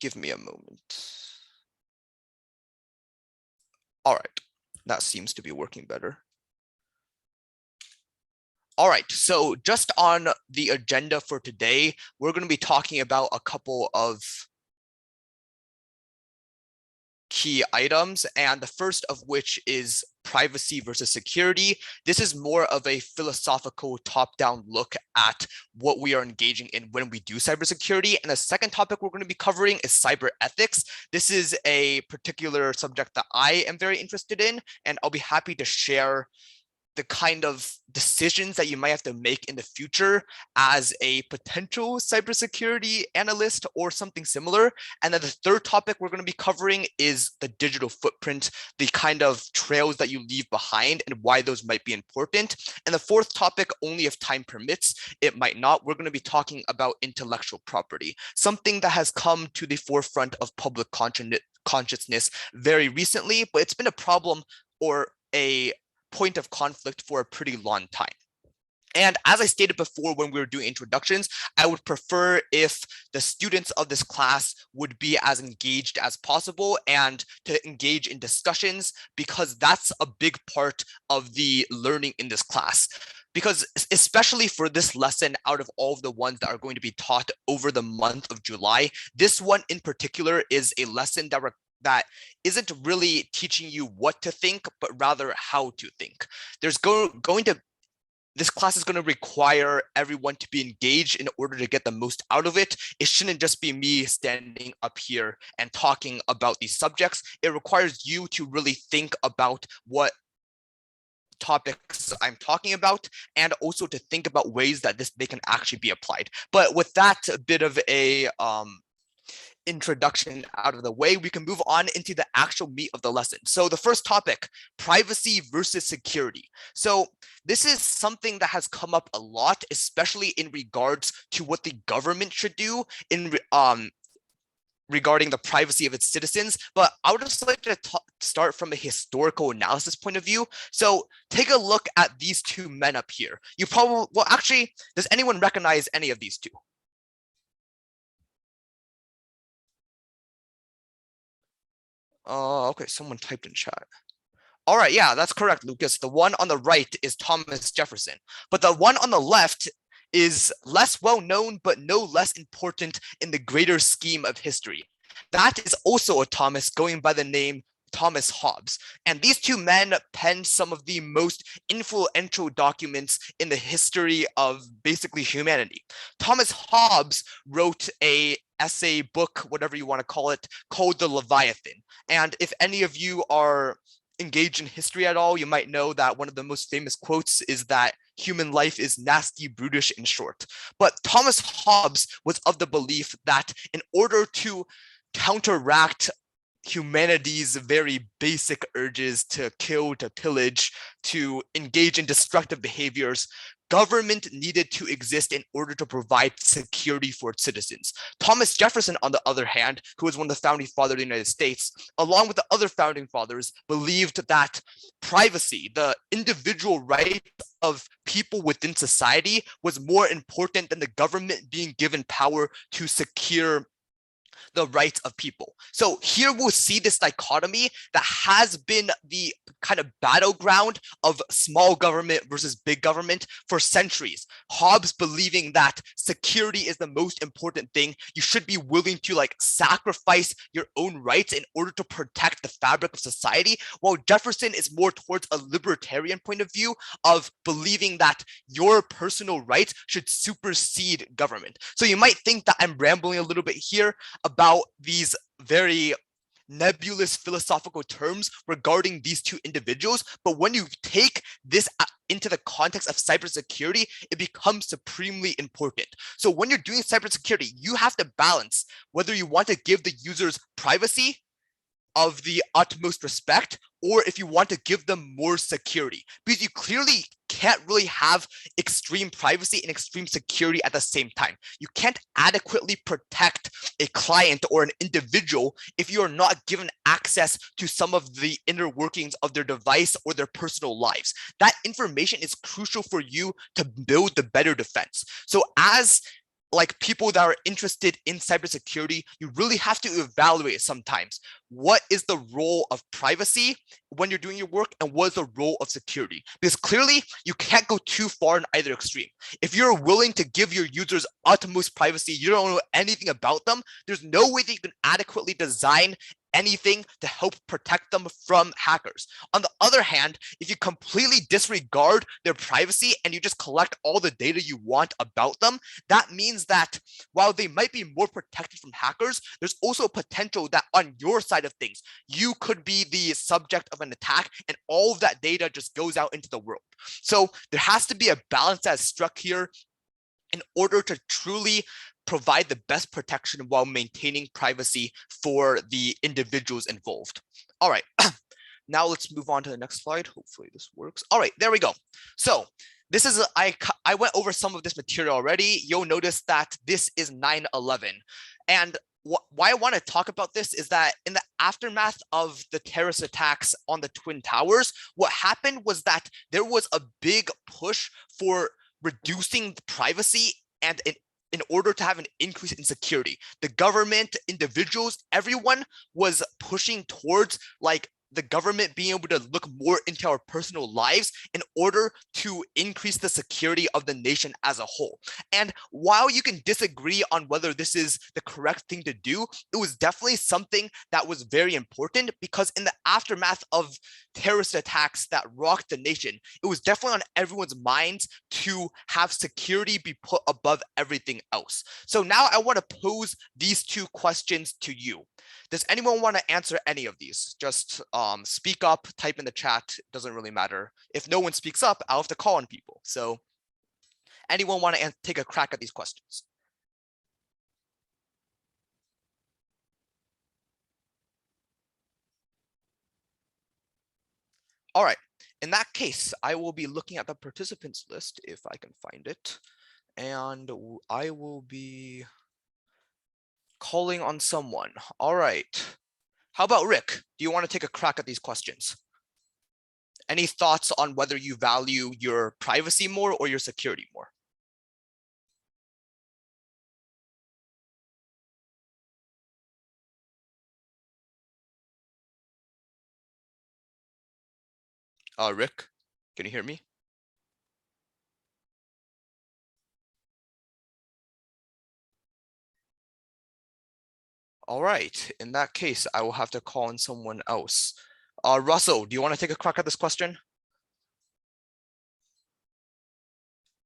Give me a moment. All right, that seems to be working better. All right, so just on the agenda for today, we're going to be talking about a couple of key items, and the first of which is privacy versus security. This is more of a philosophical top-down look at what we are engaging in when we do cybersecurity. And the second topic we're going to be covering is cyber ethics. This is a particular subject that I am very interested in, and I'll be happy to share the kind of decisions that you might have to make in the future as a potential cybersecurity analyst or something similar. And then the third topic we're going to be covering is the digital footprint, the kind of trails that you leave behind and why those might be important. And the fourth topic, only if time permits, it might not, we're going to be talking about intellectual property, something that has come to the forefront of public consciousness very recently, but it's been a problem or a point of conflict for a pretty long time. And as I stated before when we were doing introductions, I would prefer if the students of this class would be as engaged as possible and to engage in discussions, because that's a big part of the learning in this class. Because especially for this lesson, out of all of the ones that are going to be taught over the month of July, this one in particular is a lesson that isn't really teaching you what to think, but rather how to think. This class is going to require everyone to be engaged in order to get the most out of it. It shouldn't just be me standing up here and talking about these subjects. It requires you to really think about what topics I'm talking about, and also to think about ways that they can actually be applied. But with that bit of a introduction out of the way, we can move on into the actual meat of the lesson. So the first topic, privacy versus security. So this is something that has come up a lot, especially in regards to what the government should do in regarding the privacy of its citizens. But I would just like to start from a historical analysis point of view. So take a look at these two men up here. You probably, well, actually, does anyone recognize any of these two? Okay, someone typed in chat. All right, yeah, that's correct, Lucas. The one on the right is Thomas Jefferson, but the one on the left is less well known, but no less important in the greater scheme of history. That is also a Thomas going by the name Thomas Hobbes. And these two men penned some of the most influential documents in the history of basically humanity. Thomas Hobbes wrote a essay, book, whatever you want to call it, called The Leviathan. And if any of you are engaged in history at all, you might know that one of the most famous quotes is that human life is nasty, brutish, and short. But Thomas Hobbes was of the belief that in order to counteract humanity's very basic urges to kill, to pillage, to engage in destructive behaviors, government needed to exist in order to provide security for its citizens. Thomas Jefferson, on the other hand, who was one of the founding fathers of the United States, along with the other founding fathers, believed that privacy, the individual right of people within society, was more important than the government being given power to secure the rights of people. So here we'll see this dichotomy that has been the kind of battleground of small government versus big government for centuries. Hobbes believing that security is the most important thing. You should be willing to sacrifice your own rights in order to protect the fabric of society, while Jefferson is more towards a libertarian point of view of believing that your personal rights should supersede government. So you might think that I'm rambling a little bit here about these very nebulous philosophical terms regarding these two individuals, but when you take this into the context of cybersecurity, it becomes supremely important. So when you're doing cybersecurity, you have to balance whether you want to give the users privacy of the utmost respect, or if you want to give them more security, because you clearly can't really have extreme privacy and extreme security at the same time. You can't adequately protect a client or an individual if you are not given access to some of the inner workings of their device or their personal lives. That information is crucial for you to build the better defense. So as like people that are interested in cybersecurity, you really have to evaluate sometimes what is the role of privacy when you're doing your work and what is the role of security. Because clearly you can't go too far in either extreme. If you're willing to give your users utmost privacy, you don't know anything about them, there's no way that you can adequately design anything to help protect them from hackers. On the other hand, if you completely disregard their privacy and you just collect all the data you want about them, that means that while they might be more protected from hackers, there's also a potential that on your side of things, you could be the subject of an attack and all of that data just goes out into the world. So there has to be a balance that's struck here in order to truly provide the best protection while maintaining privacy for the individuals involved. All right, now let's move on to the next slide. Hopefully this works. All right, there we go. So this is, I went over some of this material already. You'll notice that this is 9/11. And why I want to talk about this is that in the aftermath of the terrorist attacks on the Twin Towers, what happened was that there was a big push for reducing privacy and in order to have an increase in security. The government, individuals, everyone was pushing towards like the government being able to look more into our personal lives in order to increase the security of the nation as a whole. And while you can disagree on whether this is the correct thing to do, it was definitely something that was very important because in the aftermath of terrorist attacks that rocked the nation, it was definitely on everyone's minds to have security be put above everything else. So now I want to pose these two questions to you. Does anyone want to answer any of these? Just speak up, type in the chat, it doesn't really matter. If no one speaks up, I'll have to call on people. So anyone want to take a crack at these questions? All right, in that case, I will be looking at the participants list if I can find it. And I will be calling on someone. All right. How about Rick? Do you want to take a crack at these questions? Any thoughts on whether you value your privacy more or your security more? Rick, can you hear me? All right, in that case, I will have to call on someone else. Russell, do you want to take a crack at this question?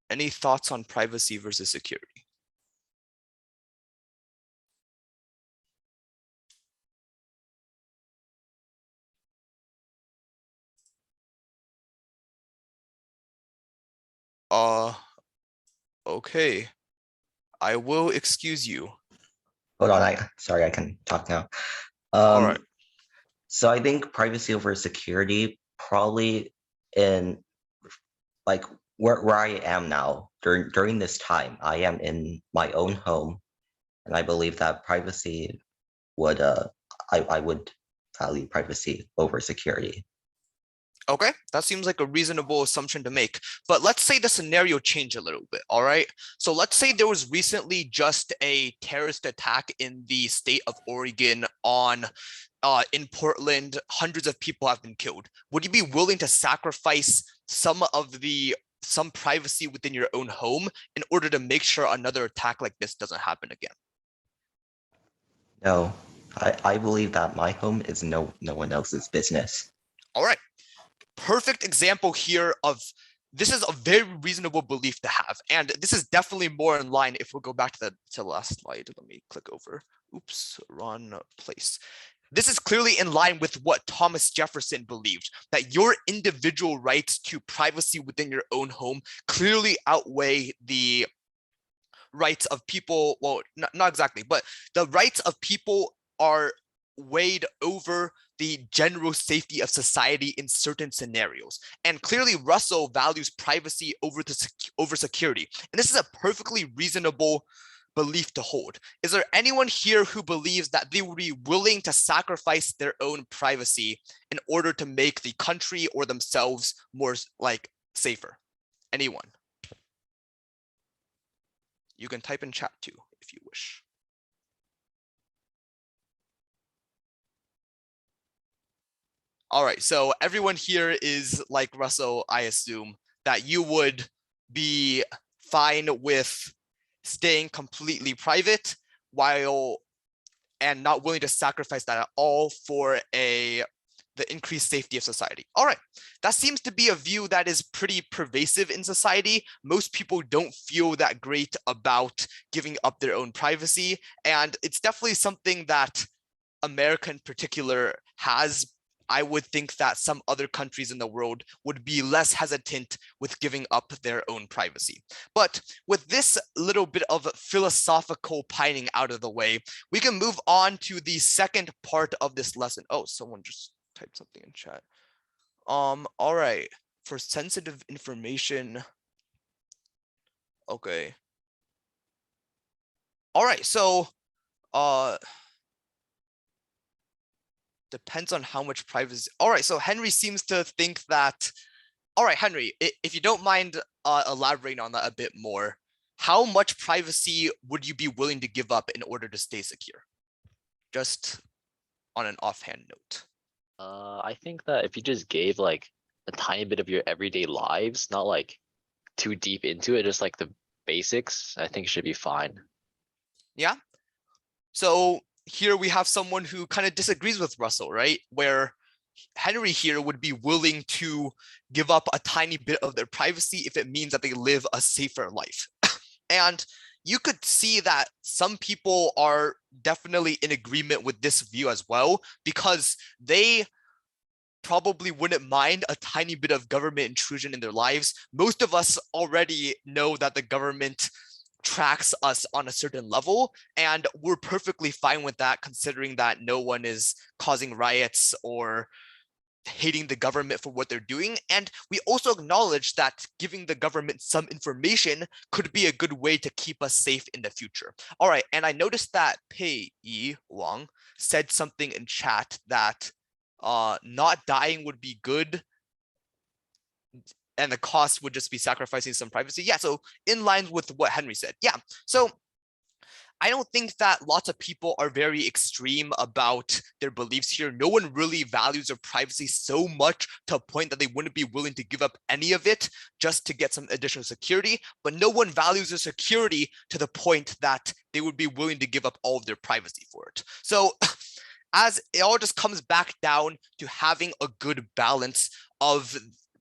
Any thoughts on privacy versus security? Okay. I will excuse you. Hold on, sorry, I can talk now. All right. So I think privacy over security, probably in like where I am now during this time, I am in my own home, and I believe that privacy would I would value privacy over security. Okay, that seems like a reasonable assumption to make. But let's say the scenario changed a little bit, all right? So let's say there was recently just a terrorist attack in the state of Oregon on in Portland. Hundreds of people have been killed. Would you be willing to sacrifice some privacy within your own home in order to make sure another attack like this doesn't happen again? No, I believe that my home is no one else's business. All right. Perfect example here of this is a very reasonable belief to have, and this is definitely more in line. If we'll go back to the last slide, let me click over. Oops, wrong place. This is clearly in line with what Thomas Jefferson believed, that your individual rights to privacy within your own home clearly outweigh the rights of people. Well, not exactly, but the rights of people are weighed over the general safety of society in certain scenarios. And clearly Russell values privacy over security. And this is a perfectly reasonable belief to hold. Is there anyone here who believes that they would be willing to sacrifice their own privacy in order to make the country or themselves more like safer? Anyone? You can type in chat too if you wish. All right, so everyone here is like Russell, I assume, that you would be fine with staying completely private and not willing to sacrifice that at all for the increased safety of society. All right, that seems to be a view that is pretty pervasive in society. Most people don't feel that great about giving up their own privacy, and it's definitely something that America in particular has. I would think that some other countries in the world would be less hesitant with giving up their own privacy. But with this little bit of philosophical pining out of the way, we can move on to the second part of this lesson. Oh, someone just typed something in chat. All right, for sensitive information. Okay. All right, so depends on how much privacy. All right, so Henry seems to think that. All right, Henry, if you don't mind elaborating on that a bit more, how much privacy would you be willing to give up in order to stay secure? Just on an offhand note. I think that if you just gave like a tiny bit of your everyday lives, not like too deep into it, just like the basics, I think it should be fine. Yeah. So here we have someone who kind of disagrees with Russell, right? Where Henry here would be willing to give up a tiny bit of their privacy if it means that they live a safer life. And you could see that some people are definitely in agreement with this view as well, because they probably wouldn't mind a tiny bit of government intrusion in their lives. Most of us already know that the government tracks us on a certain level, and we're perfectly fine with that, considering that no one is causing riots or hating the government for what they're doing. And we also acknowledge that giving the government some information could be a good way to keep us safe in the future. All right, and I noticed that Pei Yi Wang said something in chat that not dying would be good, and the cost would just be sacrificing some privacy. Yeah, so in line with what Henry said. Yeah, so I don't think that lots of people are very extreme about their beliefs here. No one really values their privacy so much to a point that they wouldn't be willing to give up any of it just to get some additional security. But no one values their security to the point that they would be willing to give up all of their privacy for it. So as it all just comes back down to having a good balance of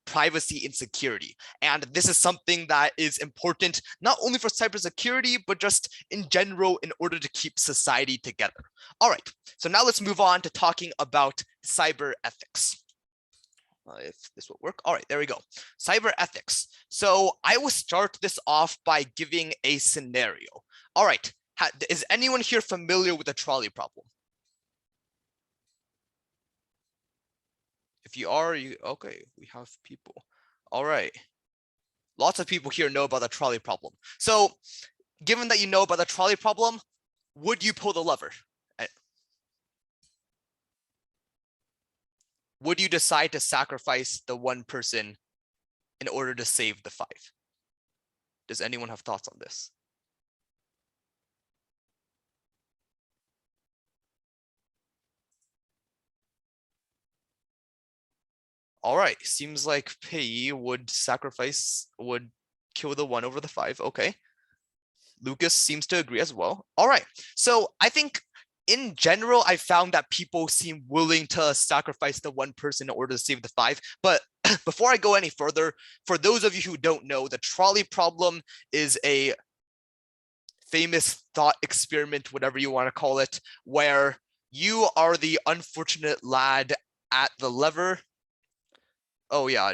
privacy and security. And this is something that is important not only for cybersecurity, but just in general in order to keep society together. All right, so now let's move on to talking about cyber ethics. If this will work. All right, there we go. Cyber ethics. So I will start this off by giving a scenario. All right, is anyone here familiar with the trolley problem? If you are, okay, we have people. All right. Lots of people here know about the trolley problem. So given that you know about the trolley problem, would you pull the lever? Would you decide to sacrifice the one person in order to save the five? Does anyone have thoughts on this? All right, seems like Pei would kill the one over the five. Okay. Lucas seems to agree as well. All right, so I think in general, I found that people seem willing to sacrifice the one person in order to save the five. But before I go any further, for those of you who don't know, the trolley problem is a famous thought experiment, whatever you want to call it, where you are the unfortunate lad at the lever. Oh yeah,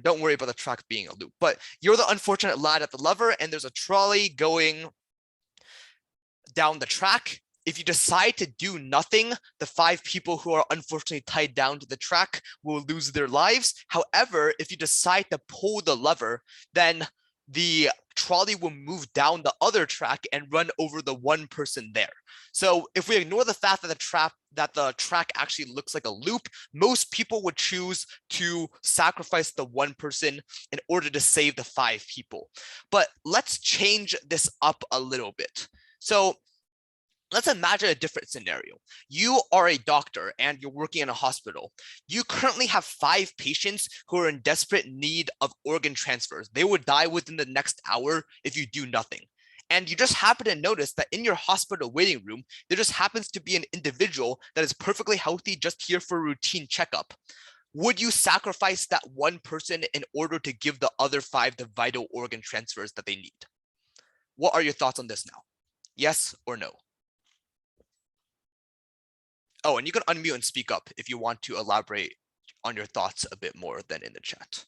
don't worry about the track being a loop, but you're the unfortunate lad at the lever and there's a trolley going down the track. If you decide to do nothing, the five people who are unfortunately tied down to the track will lose their lives. However, if you decide to pull the lever, then the trolley will move down the other track and run over the one person there. So if we ignore the fact that the track actually looks like a loop, most people would choose to sacrifice the one person in order to save the 5 people. But let's change this up a little bit. So let's imagine a different scenario. You are a doctor and you're working in a hospital. You currently have 5 patients who are in desperate need of organ transfers. They would die within the next hour if you do nothing. And you just happen to notice that in your hospital waiting room, there just happens to be an individual that is perfectly healthy, just here for a routine checkup. Would you sacrifice that one person in order to give the other 5 the vital organ transfers that they need? What are your thoughts on this now? Yes or no? Oh, and you can unmute and speak up if you want to elaborate on your thoughts a bit more than in the chat.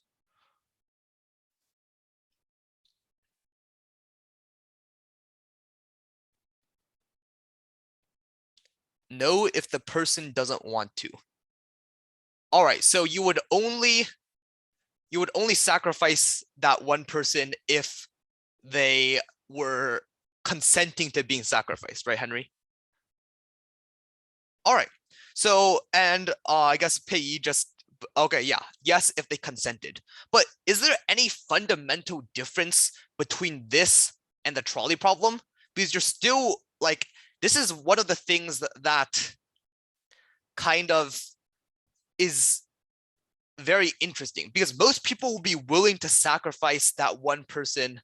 No, if the person doesn't want to. All right, so you would only sacrifice that one person if they were consenting to being sacrificed, right, Henry? All right, so, and I guess Pei just, okay, yeah, yes, if they consented. But is there any fundamental difference between this and the trolley problem? Because you're still like, this is one of the things that kind of is very interesting, because most people will be willing to sacrifice that one person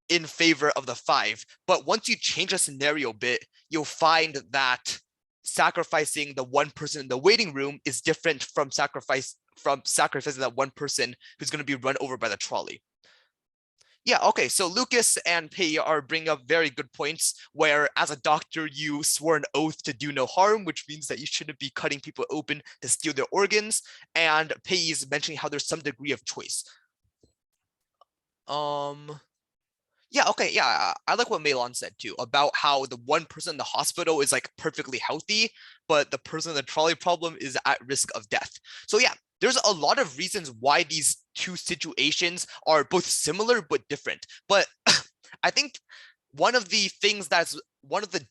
in favor of the 5. But once you change the scenario a bit, you'll find that sacrificing the one person in the waiting room is different from sacrificing that one person who's going to be run over by the trolley. Yeah, okay, so Lucas and Pei are bringing up very good points where, as a doctor, you swore an oath to do no harm, which means that you shouldn't be cutting people open to steal their organs. And Pei is mentioning how there's some degree of choice. Yeah, okay, yeah, I like what Melon said too about how the one person in the hospital is like perfectly healthy, but the person in the trolley problem is at risk of death. So yeah, there's a lot of reasons why these two situations are both similar but different. But I think one of the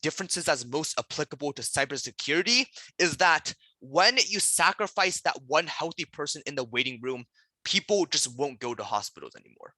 differences that's most applicable to cybersecurity is that when you sacrifice that one healthy person in the waiting room, people just won't go to hospitals anymore.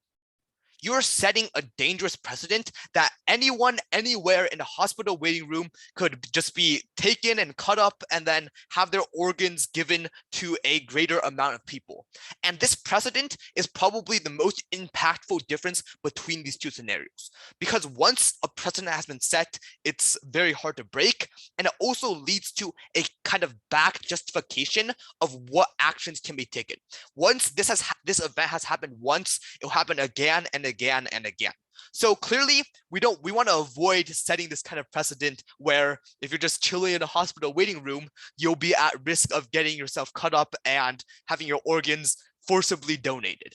You're setting a dangerous precedent that anyone, anywhere in a hospital waiting room could just be taken and cut up and then have their organs given to a greater amount of people. And this precedent is probably the most impactful difference between these two scenarios. Because once a precedent has been set, it's very hard to break. And it also leads to a kind of back justification of what actions can be taken. Once this event has happened once, it'll happen again and again and again. So clearly, we want to avoid setting this kind of precedent where if you're just chilling in a hospital waiting room, you'll be at risk of getting yourself cut up and having your organs forcibly donated.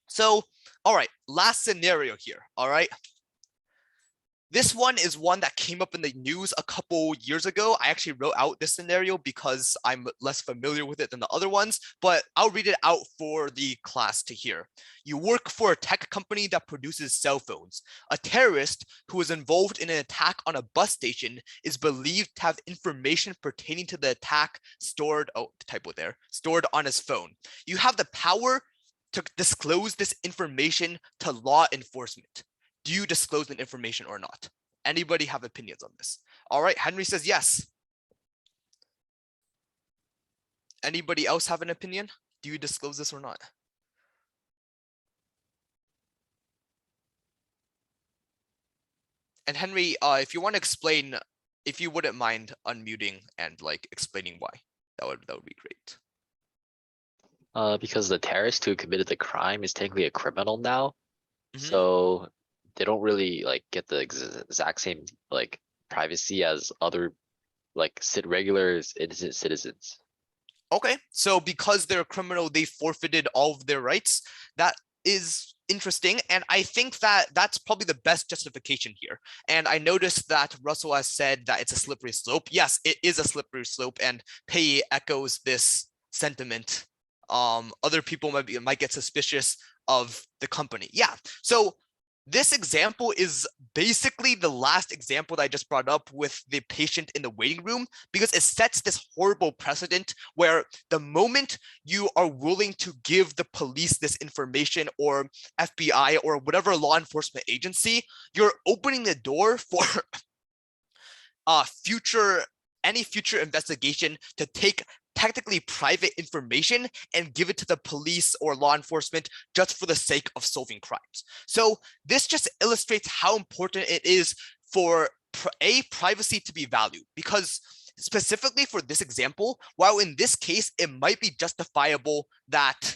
So, all right, last scenario here, all right? This one is one that came up in the news a couple years ago. I actually wrote out this scenario because I'm less familiar with it than the other ones, but I'll read it out for the class to hear. You work for a tech company that produces cell phones. A terrorist who was involved in an attack on a bus station is believed to have information pertaining to the attack stored on his phone. You have the power to disclose this information to law enforcement. Do you disclose the information or not? Anybody have opinions on this? All right, Henry says yes. Anybody else have an opinion? Do you disclose this or not? And Henry, if you want to explain, if you wouldn't mind unmuting and like explaining why, that would be great. Because the terrorist who committed the crime is technically a criminal now, Mhm. so they don't really like get the exact same like privacy as other like regular innocent citizens. Okay, so because they're a criminal, they forfeited all of their rights. That is interesting, and I think that that's probably the best justification here. And I noticed that Russell has said that it's a slippery slope. Yes, it is a slippery slope, and Pei echoes this sentiment. Other people might get suspicious of the company. Yeah, so This example is basically the last example that I just brought up with the patient in the waiting room, because it sets this horrible precedent where the moment you are willing to give the police this information, or FBI or whatever law enforcement agency, you're opening the door for any future investigation to take technically private information and give it to the police or law enforcement just for the sake of solving crimes. So this just illustrates how important it is for privacy to be valued, because specifically for this example, while in this case it might be justifiable that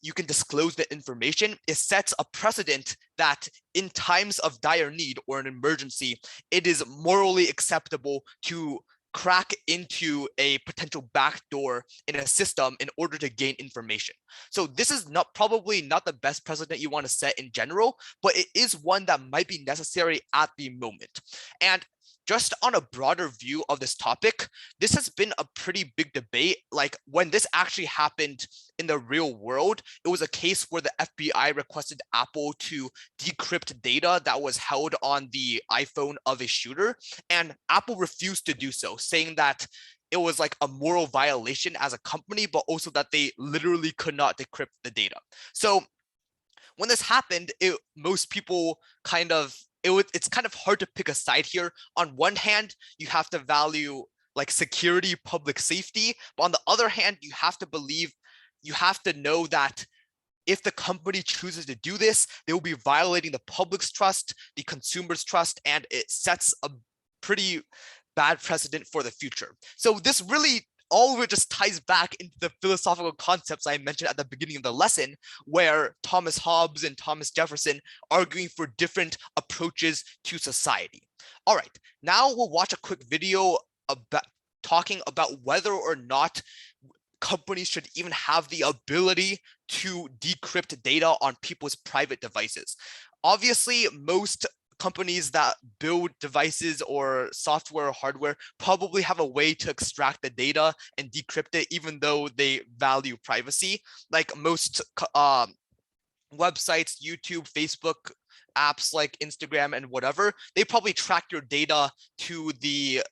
you can disclose the information, it sets a precedent that in times of dire need or an emergency, it is morally acceptable to crack into a potential backdoor in a system in order to gain information. So this is probably not the best precedent you want to set in general, but it is one that might be necessary at the moment. And just on a broader view of this topic, this has been a pretty big debate. Like when this actually happened in the real world, it was a case where the FBI requested Apple to decrypt data that was held on the iPhone of a shooter, and Apple refused to do so, saying that it was like a moral violation as a company, but also that they literally could not decrypt the data. So when this happened, most people it's kind of hard to pick a side here. On one hand, you have to value like security, public safety, but on the other hand, you have to know that if the company chooses to do this, they will be violating the public's trust, the consumer's trust, and it sets a pretty bad precedent for the future. So this really, all of it just ties back into the philosophical concepts I mentioned at the beginning of the lesson, where Thomas Hobbes and Thomas Jefferson arguing for different approaches to society. All right, now we'll watch a quick video about talking about whether or not companies should even have the ability to decrypt data on people's private devices. Obviously, most companies that build devices or software or hardware probably have a way to extract the data and decrypt it, even though they value privacy. Like most websites, YouTube, Facebook, apps like Instagram and whatever, they probably track your data to the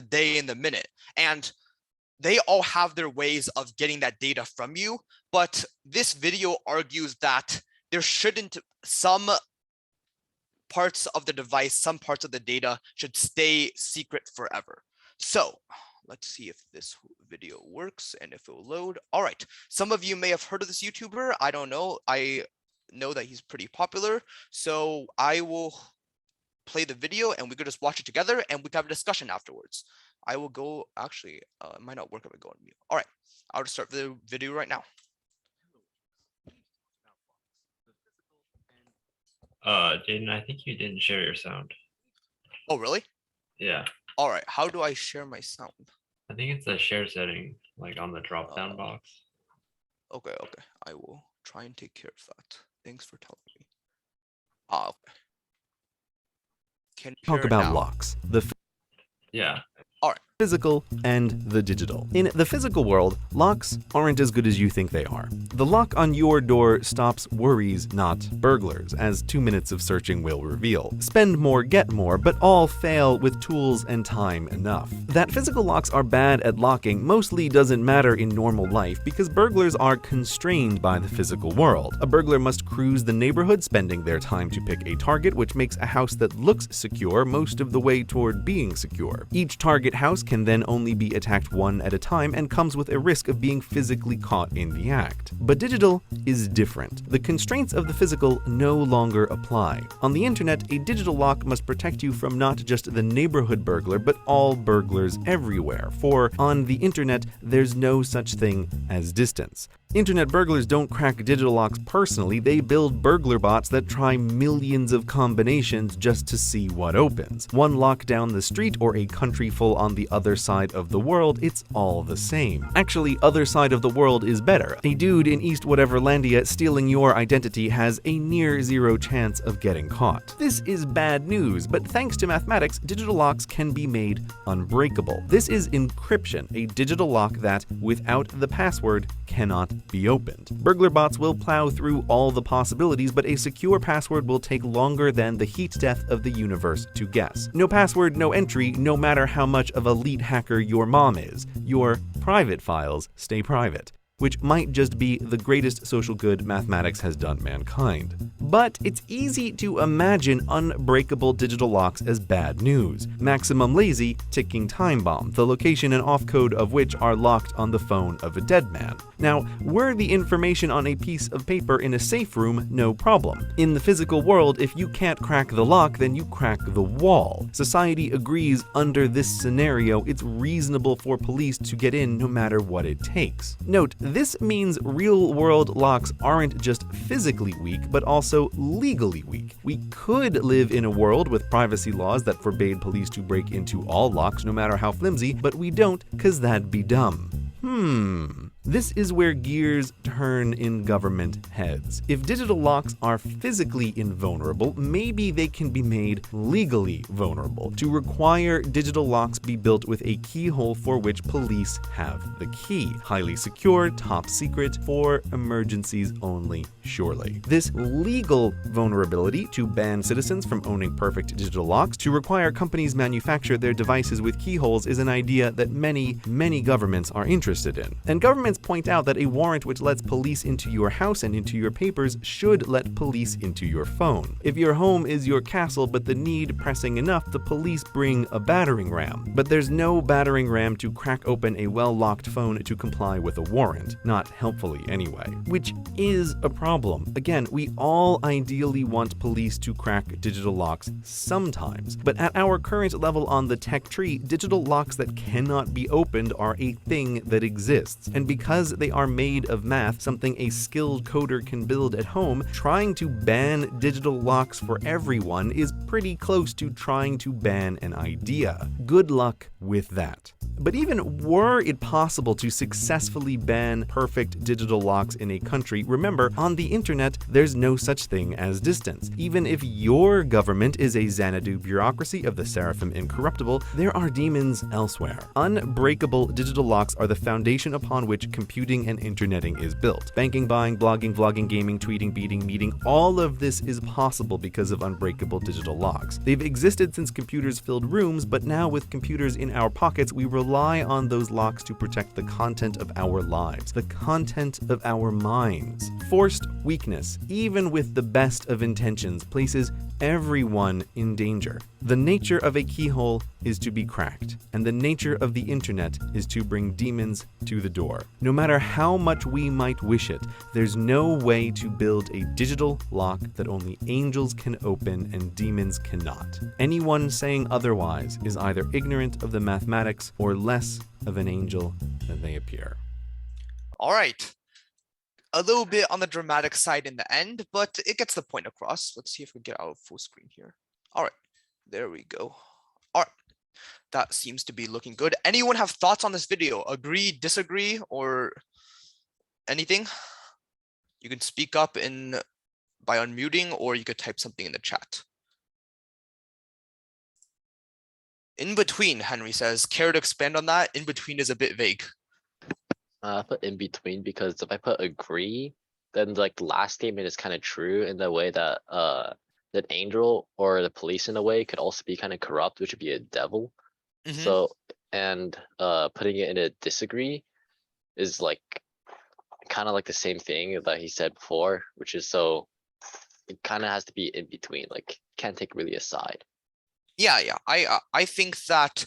day and the minute. And they all have their ways of getting that data from you. But this video argues that there shouldn't, some parts of the device, some parts of the data should stay secret forever. So let's see if this video works and if it will load. All right, some of you may have heard of this YouTuber. I don't know. I know that he's pretty popular. So I will play the video and we could just watch it together and we can have a discussion afterwards. I will go, actually, it might not work if I go on mute. All right, I'll just start the video right now. Jayden, I think you didn't share your sound. Oh, really? Yeah. All right, how do I share my sound? I think it's a share setting, like on the drop-down box. Okay, I will try and take care of that. Thanks for telling me. Okay. Can you Talk hear it about now? locks. Yeah. Physical and the digital. In the physical world, locks aren't as good as you think they are. The lock on your door stops worries, not burglars, as 2 minutes of searching will reveal. Spend more, get more, but all fail with tools and time enough. That physical locks are bad at locking mostly doesn't matter in normal life because burglars are constrained by the physical world. A burglar must cruise the neighborhood, spending their time to pick a target, which makes a house that looks secure most of the way toward being secure. Each target house can then only be attacked one at a time and comes with a risk of being physically caught in the act. But digital is different. The constraints of the physical no longer apply. On the internet, a digital lock must protect you from not just the neighborhood burglar, but all burglars everywhere, for on the internet, there's no such thing as distance. Internet burglars don't crack digital locks personally, they build burglar bots that try millions of combinations just to see what opens. One lock down the street or a country full on the other side of the world, it's all the same. Actually, other side of the world is better. A dude in East Whateverlandia stealing your identity has a near zero chance of getting caught. This is bad news, but thanks to mathematics, digital locks can be made unbreakable. This is encryption, a digital lock that, without the password, cannot be opened. Burglar bots will plow through all the possibilities, but a secure password will take longer than the heat death of the universe to guess. No password, no entry, no matter how much of a elite hacker your mom is. Your private files stay private, which might just be the greatest social good mathematics has done mankind. But it's easy to imagine unbreakable digital locks as bad news. Maximum lazy, ticking time bomb, the location and off code of which are locked on the phone of a dead man. Now, were the information on a piece of paper in a safe room, no problem. In the physical world, if you can't crack the lock, then you crack the wall. Society agrees under this scenario it's reasonable for police to get in no matter what it takes. Note, this means real-world locks aren't just physically weak, but also legally weak. We could live in a world with privacy laws that forbade police to break into all locks no matter how flimsy, but we don't, 'cause that'd be dumb. This is where gears turn in government heads. If digital locks are physically invulnerable, maybe they can be made legally vulnerable. To require digital locks be built with a keyhole for which police have the key. Highly secure, top secret, for emergencies only, surely. This legal vulnerability to ban citizens from owning perfect digital locks, to require companies manufacture their devices with keyholes, is an idea that many governments are interested in. And governments point out that a warrant which lets police into your house and into your papers should let police into your phone. If your home is your castle but the need pressing enough, the police bring a battering ram. But there's no battering ram to crack open a well-locked phone to comply with a warrant. Not helpfully anyway. Which is a problem. Again, we all ideally want police to crack digital locks sometimes. But at our current level on the tech tree, digital locks that cannot be opened are a thing that exists. And because they are made of math, something a skilled coder can build at home, trying to ban digital locks for everyone is pretty close to trying to ban an idea. Good luck with that. But even were it possible to successfully ban perfect digital locks in a country, remember, on the internet, there's no such thing as distance. Even if your government is a Xanadu bureaucracy of the Seraphim Incorruptible, there are demons elsewhere. Unbreakable digital locks are the foundation upon which computing and interneting is built. Banking, buying, blogging, vlogging, gaming, tweeting, beating, meeting, all of this is possible because of unbreakable digital locks. They've existed since computers filled rooms, but now with computers in our pockets, we rely on those locks to protect the content of our lives, the content of our minds. Forced weakness, even with the best of intentions, places everyone in danger. The nature of a keyhole is to be cracked, and the nature of the internet is to bring demons to the door. No matter how much we might wish it, there's no way to build a digital lock that only angels can open and demons cannot. Anyone saying otherwise is either ignorant of the mathematics or less of an angel than they appear. All right. A little bit on the dramatic side in the end, but it gets the point across. Let's see if we get out of full screen here. All right, there we go. All right, that seems to be looking good. Anyone have thoughts on this video? Agree, disagree, or anything? You can speak up by unmuting, or you could type something in the chat. In between, Henry says. Care to expand on that? In between is a bit vague. I put in between because if I put agree, then like the last statement is kind of true in the way that that angel or the police in a way could also be kind of corrupt, which would be a devil. So and putting it in a disagree is like kind of like the same thing that he said before, which is so it kind of has to be in between, like can't take really a side. Yeah, I think that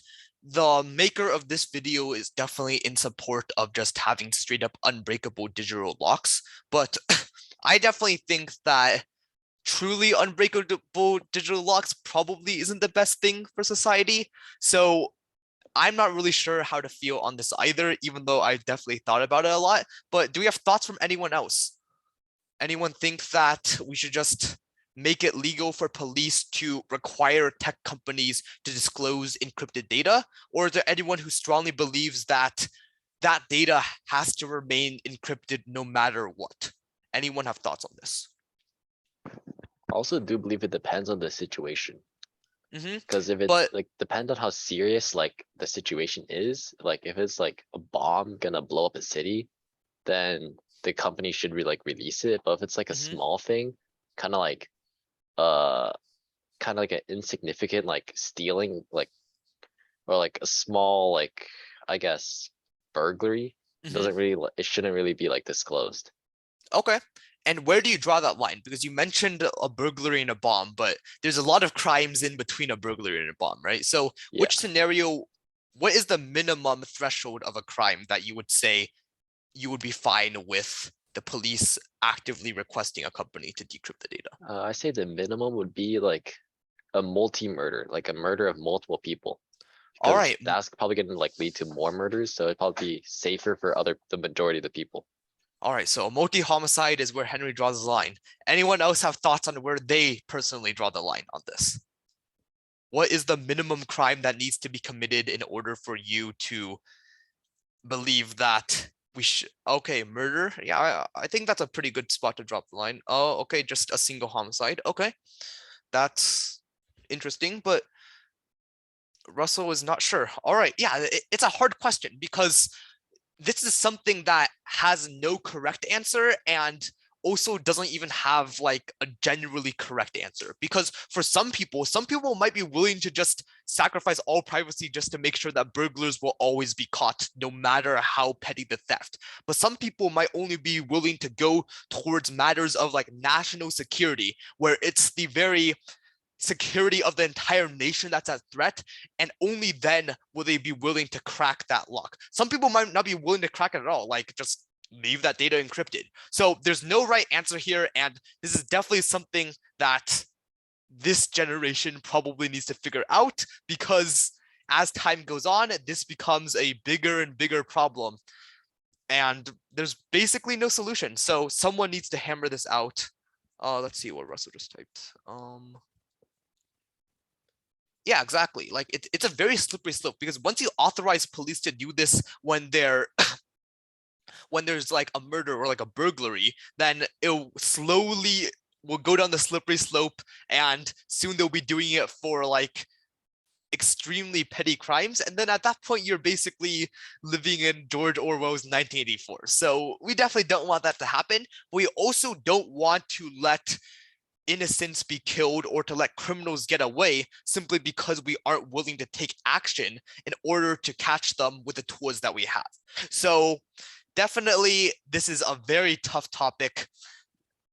the maker of this video is definitely in support of just having straight up unbreakable digital locks, but I definitely think that truly unbreakable digital locks probably isn't the best thing for society. So I'm not really sure how to feel on this either, even though I definitely thought about it a lot. But do we have thoughts from anyone else? Anyone think that we should just make it legal for police to require tech companies to disclose encrypted data? Or is there anyone who strongly believes that that data has to remain encrypted no matter what? Anyone have thoughts on this? I also do believe it depends on the situation. Mm-hmm. Because if it's like depends on how serious like the situation is, like if it's like a bomb gonna blow up a city, then the company should release it. But if it's like a Mhm. small thing, kind of like an insignificant like stealing or like a small I guess burglary, Mhm. it shouldn't really be like disclosed. Okay. And where do you draw that line? Because you mentioned a burglary and a bomb, but there's a lot of crimes in between a burglary and a bomb, right? So Yeah. which scenario, what is the minimum threshold of a crime that you would say you would be fine with the police actively requesting a company to decrypt the data? I say the minimum would be like a multi-murder, like a murder of multiple people. All Because right. that's probably going to lead to more murders, so it'd probably be safer for the majority of the people. All right. So a multi-homicide is where Henry draws the line. Anyone else have thoughts on where they personally draw the line on this? What is the minimum crime that needs to be committed in order for you to believe that we should? Okay, murder. Yeah, I think that's a pretty good spot to drop the line. Oh, okay, just a single homicide. Okay, that's interesting, but Russell is not sure. All right, yeah, it's a hard question because this is something that has no correct answer and also doesn't even have like a genuinely correct answer, because for some people might be willing to just sacrifice all privacy just to make sure that burglars will always be caught no matter how petty the theft. But some people might only be willing to go towards matters of like national security, where it's the very security of the entire nation that's at threat, and only then will they be willing to crack that lock. Some people might not be willing to crack it at all, like just leave that data encrypted. So there's no right answer here, and this is definitely something that this generation probably needs to figure out, because as time goes on, this becomes a bigger and bigger problem, and there's basically no solution. So someone needs to hammer this out. Let's see what Russell just typed. Yeah, exactly. Like it's a very slippery slope, because once you authorize police to do this when they're when there's like a murder or like a burglary, then it slowly will go down the slippery slope, and soon they'll be doing it for like extremely petty crimes, and then at that point you're basically living in George Orwell's 1984. So we definitely don't want that to happen. We also don't want to let innocents be killed or to let criminals get away simply because we aren't willing to take action in order to catch them with the tools that we have. So definitely this is a very tough topic.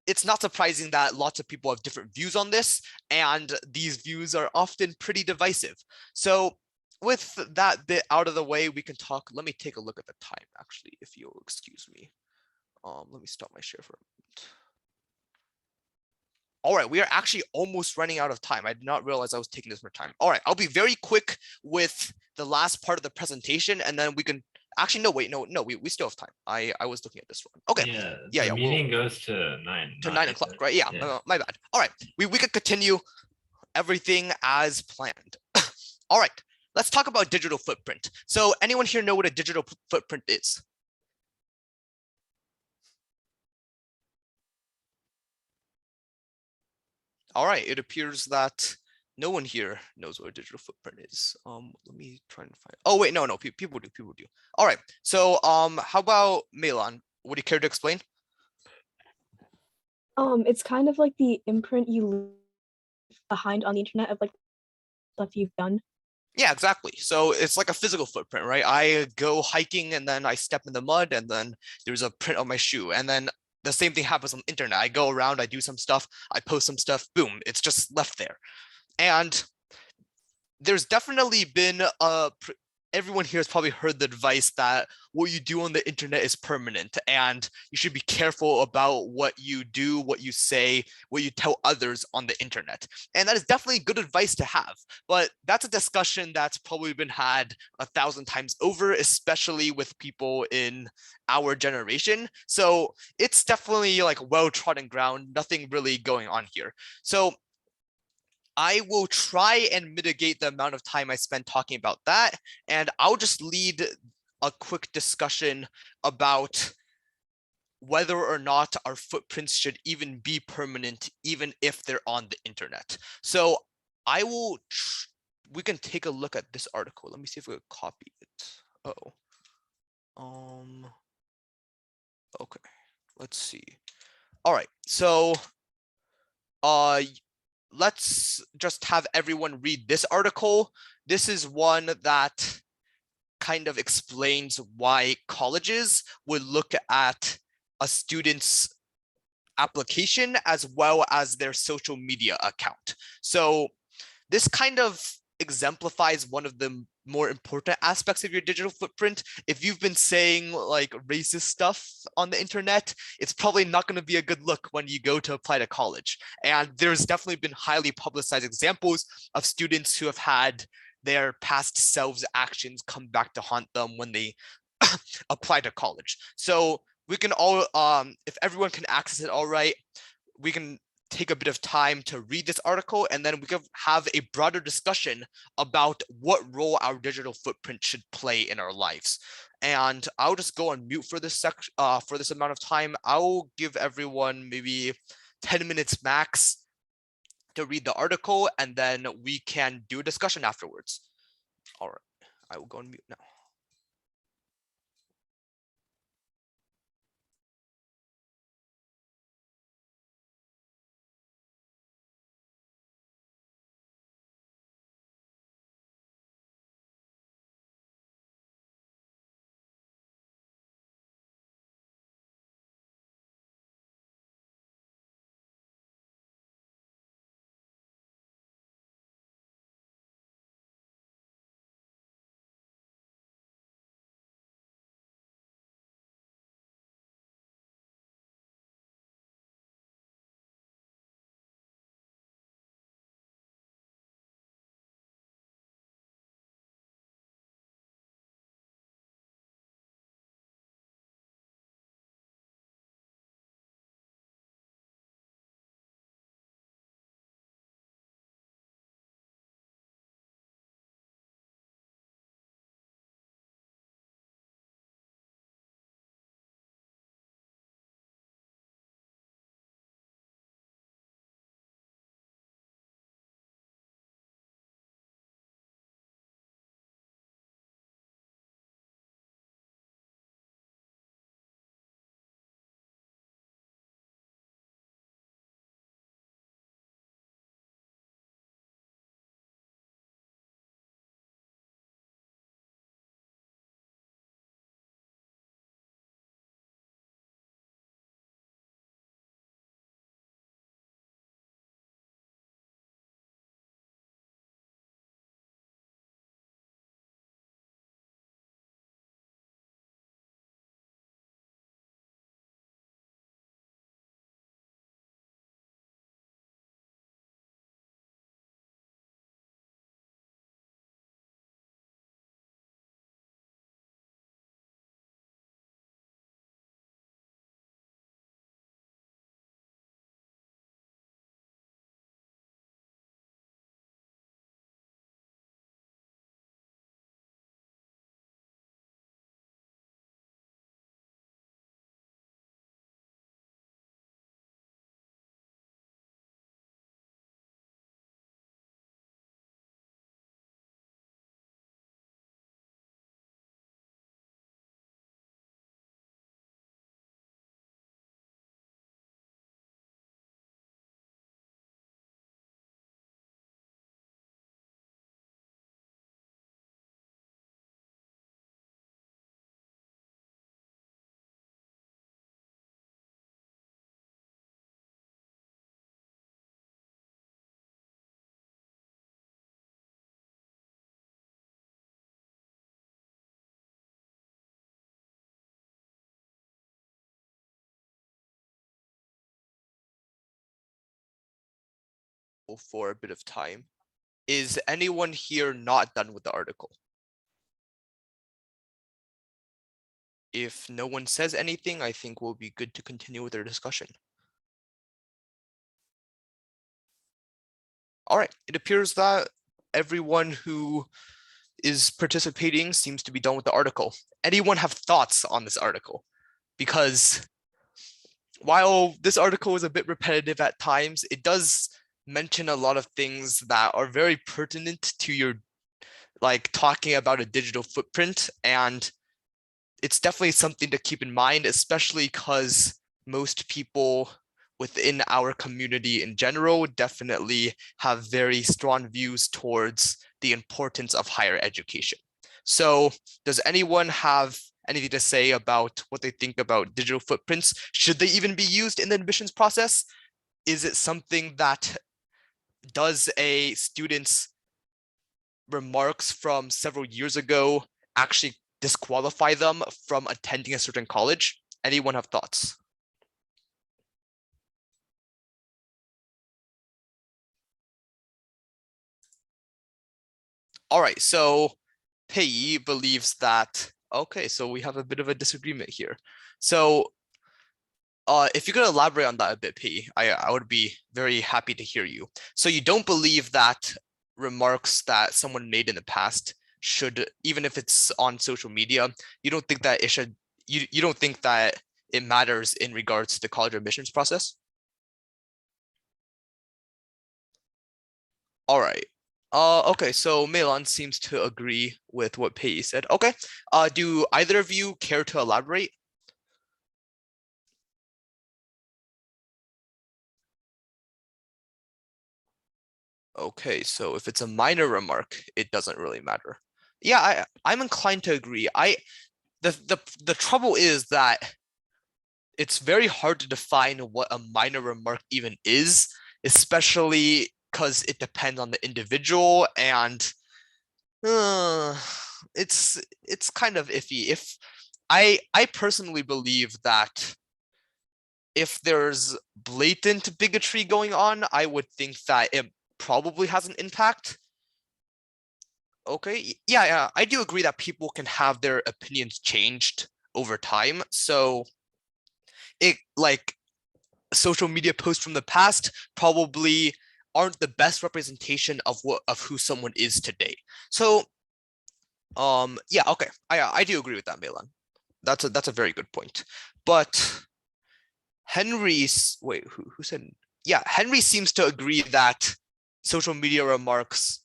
It's not surprising that lots of people have different views on this, and these views are often pretty divisive. So with that bit out of the way, we can talk. Let me take a look at the time, actually, if you'll excuse me. Let me stop my share for a moment. All right, we are actually almost running out of time. I did not realize I was taking this much time. All right, I'll be very quick with the last part of the presentation, and then we can actually, no, wait, no, we still have time. I was looking at this one. Okay. Yeah, Yeah, meeting goes to 9. To not 9 8, o'clock, right? Yeah, yeah. my bad. All right, we could continue everything as planned. All right, let's talk about digital footprint. So anyone here know what a digital footprint is? All right, it appears that no one here knows what a digital footprint is. Let me try and find. Oh wait, no, people do. All right, so how about Milan? Would you care to explain? It's kind of like the imprint you leave behind on the internet of like stuff you've done. Yeah, exactly. So it's like a physical footprint, right? I go hiking and then I step in the mud and then there's a print of my shoe. And then the same thing happens on the internet. I go around, I do some stuff, I post some stuff, boom, it's just left there. And there's definitely been everyone here has probably heard the advice that what you do on the internet is permanent, and you should be careful about what you do, what you say, what you tell others on the internet. And that is definitely good advice to have, but that's a discussion that's probably been had 1,000 times over, especially with people in our generation. So it's definitely like well-trodden ground, nothing really going on here. So I will try and mitigate the amount of time I spend talking about that, and I'll just lead a quick discussion about whether or not our footprints should even be permanent, even if they're on the internet. So we can take a look at this article. Let me see if we can copy it. Okay. let's see. All right, so let's just have everyone read this article. This is one that kind of explains why colleges would look at a student's application as well as their social media account. So this kind of exemplifies one of the more important aspects of your digital footprint. If you've been saying like racist stuff on the internet, it's probably not going to be a good look when you go to apply to college. And there's definitely been highly publicized examples of students who have had their past selves actions come back to haunt them when they apply to college. So we can all, if everyone can access it all right, we can take a bit of time to read this article, and then we can have a broader discussion about what role our digital footprint should play in our lives. And I'll just go on mute for this section, for this amount of time. I'll give everyone maybe 10 minutes max to read the article, and then we can do a discussion afterwards. All right, I will go on mute now. For a bit of time. Is anyone here not done with the article? If no one says anything, I think we'll be good to continue with our discussion. All right, it appears that everyone who is participating seems to be done with the article. Anyone have thoughts on this article? Because while this article is a bit repetitive at times, it does mention a lot of things that are very pertinent to your, like, talking about a digital footprint, and it's definitely something to keep in mind, especially because most people within our community in general definitely have very strong views towards the importance of higher education. So does anyone have anything to say about what they think about digital footprints? Should they even be used in the admissions process? Is it something that does a student's remarks from several years ago actually disqualify them from attending a certain college? Anyone have thoughts? All right, so Pei believes that, okay, so we have a bit of a disagreement here. So if you could elaborate on that a bit, Pei, I would be very happy to hear you. So you don't believe that remarks that someone made in the past should, even if it's on social media, you don't think that it should, you don't think that it matters in regards to the college admissions process? All right. Okay, so Meilon seems to agree with what Pei said. Okay. Do either of you care to elaborate? Okay, so if it's a minor remark, it doesn't really matter. Yeah, I'm inclined to agree. The trouble is that it's very hard to define what a minor remark even is, especially because it depends on the individual, and it's kind of iffy. If I personally believe that if there's blatant bigotry going on, I would think that it probably has an impact. Okay, yeah, I do agree that people can have their opinions changed over time. So it, like, social media posts from the past probably aren't the best representation of who someone is today. So yeah, okay, I do agree with that, Milan. That's a very good point. But Henry's, wait, who said, yeah, Henry seems to agree that social media remarks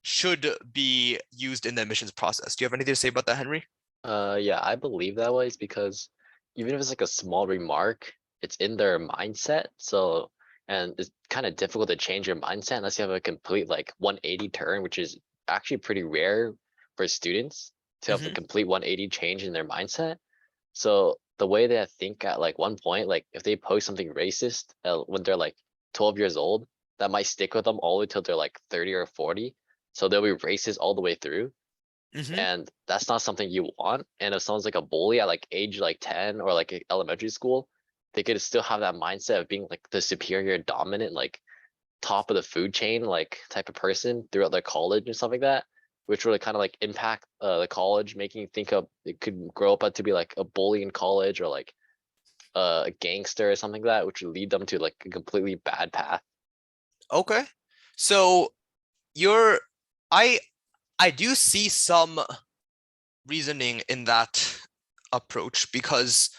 should be used in the admissions process. Do you have anything to say about that, Henry? Yeah, I believe that way is because even if it's like a small remark, it's in their mindset. So, and it's kind of difficult to change your mindset unless you have a complete like 180 turn, which is actually pretty rare for students to have a complete 180 change in their mindset. So the way that I think at like one point, like if they post something racist when they're like 12 years old, that might stick with them all the way till they're like 30 or 40. So they'll be racist all the way through. And that's not something you want. And if someone's like a bully at like age like 10 or like elementary school, they could still have that mindset of being like the superior dominant, like top of the food chain, like type of person throughout their college and stuff like that, which really kind of like impact the college, making you think of it could grow up to be like a bully in college or like a gangster or something like that, which would lead them to like a completely bad path. Okay, so you're, I do see some reasoning in that approach, because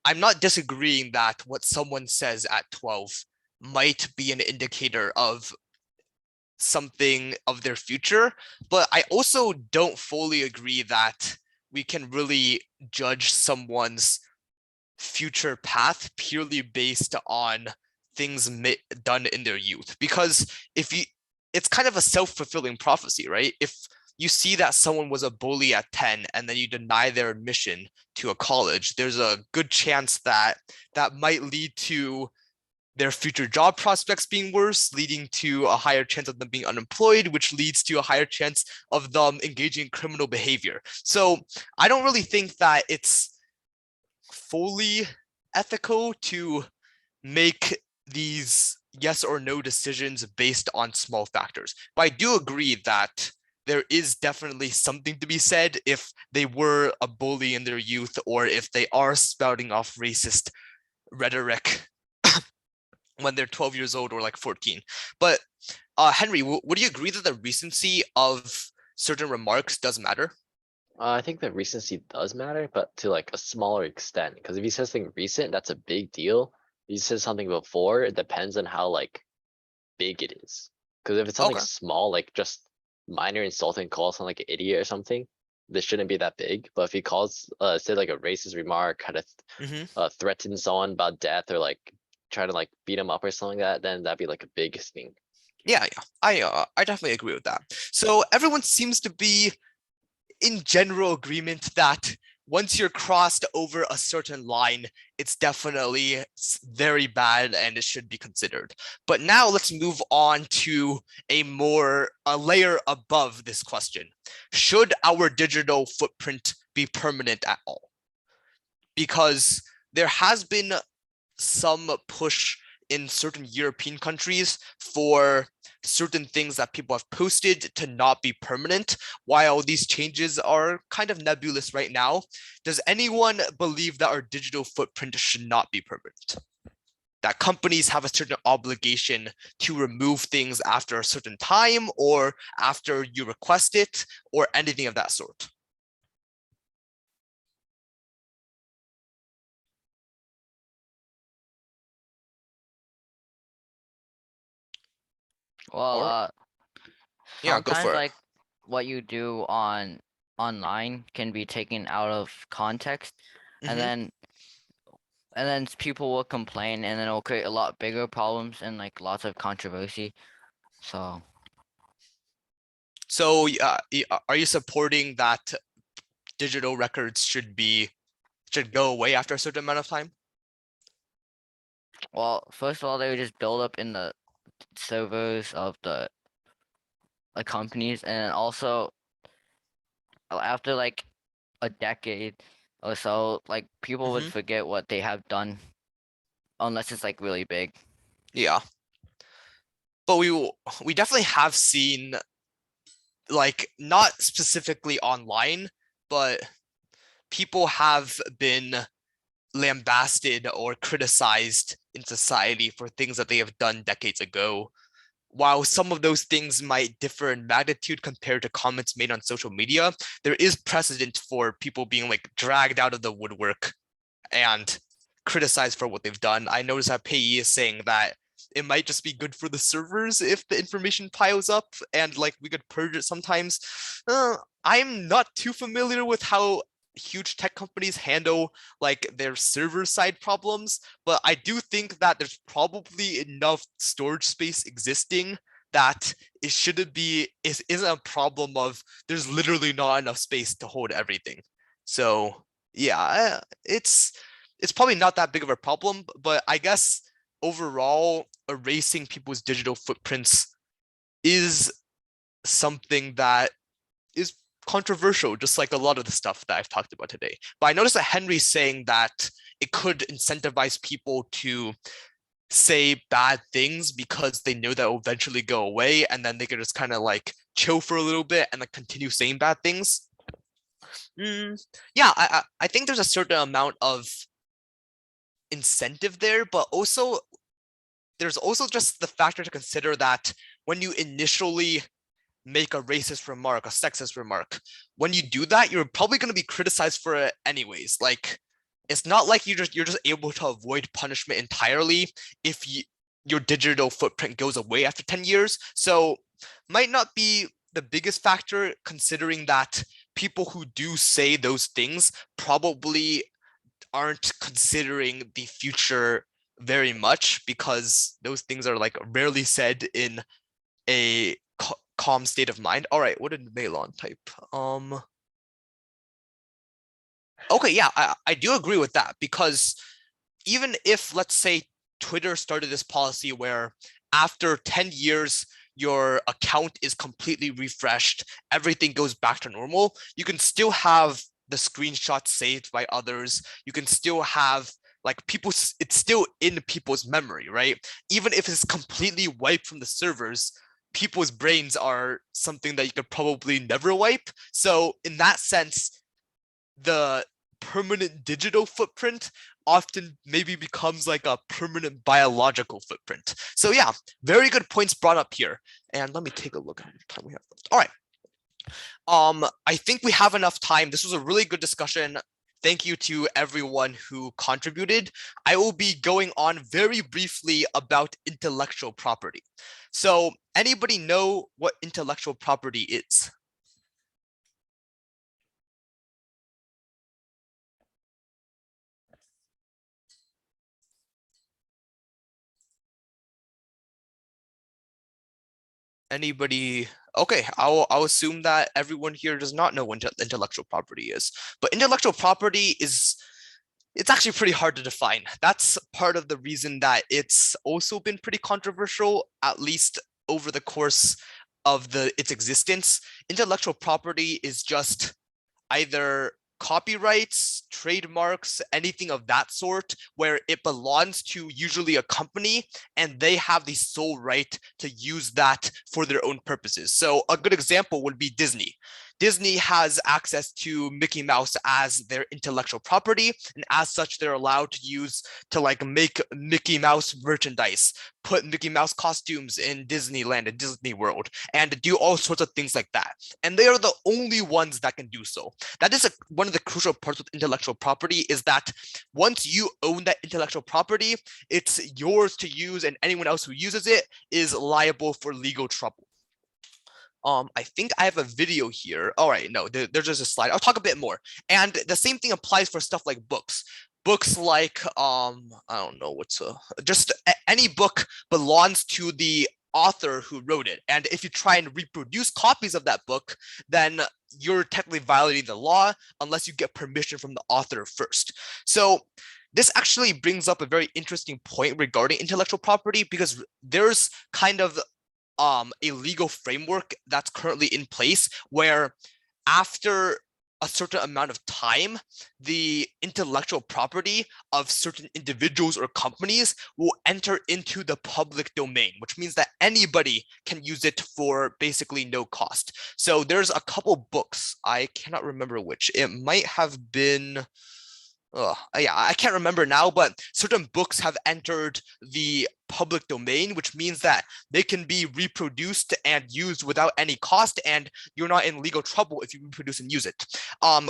I'm not disagreeing that what someone says at 12 might be an indicator of something of their future, but I also don't fully agree that we can really judge someone's future path purely based on things done in their youth, because if you, it's kind of a self-fulfilling prophecy, right? If you see that someone was a bully at 10 and then you deny their admission to a college, there's a good chance that that might lead to their future job prospects being worse, leading to a higher chance of them being unemployed, which leads to a higher chance of them engaging in criminal behavior. So I don't really think that it's fully ethical to make these yes or no decisions based on small factors. But I do agree that there is definitely something to be said if they were a bully in their youth, or if they are spouting off racist rhetoric when they're 12 years old or like 14. But Henry, would you agree that the recency of certain remarks does matter? I think the recency does matter, but to like a smaller extent. Because if he says something recent, that's a big deal. If he says something before, it depends on how like big it is. Because if it's something Okay. small, like just minor insulting, call someone like an idiot or something, this shouldn't be that big. But if he calls, say like a racist remark, kind of Mhm. threatens someone about death or like trying to like beat him up or something like that, then that'd be like a big thing. Yeah, I definitely agree with that. So everyone seems to be in general agreement that once you're crossed over a certain line, it's definitely very bad and it should be considered. But now let's move on to a layer above this question. Should our digital footprint be permanent at all? Because there has been some push in certain European countries for certain things that people have posted to not be permanent. While these changes are kind of nebulous right now, does anyone believe that our digital footprint should not be permanent? That companies have a certain obligation to remove things after a certain time or after you request it or anything of that sort? Well, Or yeah, go sometimes for it. like what you do on online can be taken out of context, and Mhm. then people will complain, and then it'll create a lot bigger problems and like lots of controversy. So So are you supporting that digital records should go away after a certain amount of time? well, first of all, they would just build up in the servers of the companies, and then also after like a decade or so, like people would Mhm. forget what they have done unless it's like really big. Yeah. But we definitely have seen, like, not specifically online, but people have been lambasted or criticized in society for things that they have done decades ago. While some of those things might differ in magnitude compared to comments made on social media, there is precedent for people being like dragged out of the woodwork and criticized for what they've done. I noticed that Pei is saying that it might just be good for the servers if the information piles up and like we could purge it sometimes. I'm not too familiar with how huge tech companies handle like their server side problems, but I do think that there's probably enough storage space existing that it shouldn't be, it isn't a problem of there's literally not enough space to hold everything. So yeah, it's probably not that big of a problem, but I guess overall erasing people's digital footprints is something that is controversial, just like a lot of the stuff that I've talked about today. But I noticed that Henry's saying that it could incentivize people to say bad things because they know that will eventually go away, and then they could just kind of like chill for a little bit and like continue saying bad things. Yeah, I think there's a certain amount of incentive there, but also there's also just the factor to consider that when you initially make a racist remark, a sexist remark, when you do that, you're probably going to be criticized for it anyways. Like, it's not like you're just able to avoid punishment entirely if your digital footprint goes away after 10 years. So might not be the biggest factor, considering that people who do say those things probably aren't considering the future very much, because those things are like rarely said in a calm state of mind. All right, what did Melon type? Okay, yeah, I do agree with that, because even if, let's say, Twitter started this policy where after 10 years your account is completely refreshed, everything goes back to normal, you can still have the screenshots saved by others, you can still have like it's still in people's memory, right? Even if it's completely wiped from the servers, people's brains are something that you could probably never wipe. So in that sense, the permanent digital footprint often maybe becomes like a permanent biological footprint. So yeah, very good points brought up here. And let me take a look at how much time we have left. All right. I think we have enough time. This was a really good discussion. Thank you to everyone who contributed. I will be going on very briefly about intellectual property. So anybody know what intellectual property is? Anybody? Okay, I'll assume that everyone here does not know what intellectual property is. But intellectual property is it's actually pretty hard to define. That's part of the reason that it's also been pretty controversial, at least over the course of its existence. Intellectual property is just either copyrights, trademarks, anything of that sort, where it belongs to usually a company and they have the sole right to use that for their own purposes. So a good example would be Disney. Disney has access to Mickey Mouse as their intellectual property, and as such, they're allowed to use to like make Mickey Mouse merchandise, put Mickey Mouse costumes in Disneyland and Disney World, and do all sorts of things like that. And they are the only ones that can do so. That is one of the crucial parts with intellectual property, is that once you own that intellectual property, it's yours to use, and anyone else who uses it is liable for legal trouble. I think I have a video here. All right, no, there's just a slide. I'll talk a bit more. And the same thing applies for stuff like books. Books like, I don't know just any book belongs to the author who wrote it. And if you try and reproduce copies of that book, then you're technically violating the law unless you get permission from the author first. So this actually brings up a very interesting point regarding intellectual property, because there's kind of a legal framework that's currently in place where after a certain amount of time, the intellectual property of certain individuals or companies will enter into the public domain, which means that anybody can use it for basically no cost. So there's a couple books, I cannot remember which. It might have been, yeah, I can't remember now, but certain books have entered the public domain, which means that they can be reproduced and used without any cost, and you're not in legal trouble if you reproduce and use it.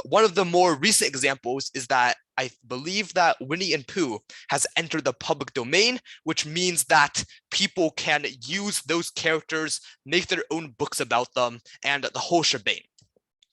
One of the more recent examples is that I believe that Winnie and Pooh has entered the public domain, which means that people can use those characters, make their own books about them, and the whole shebang.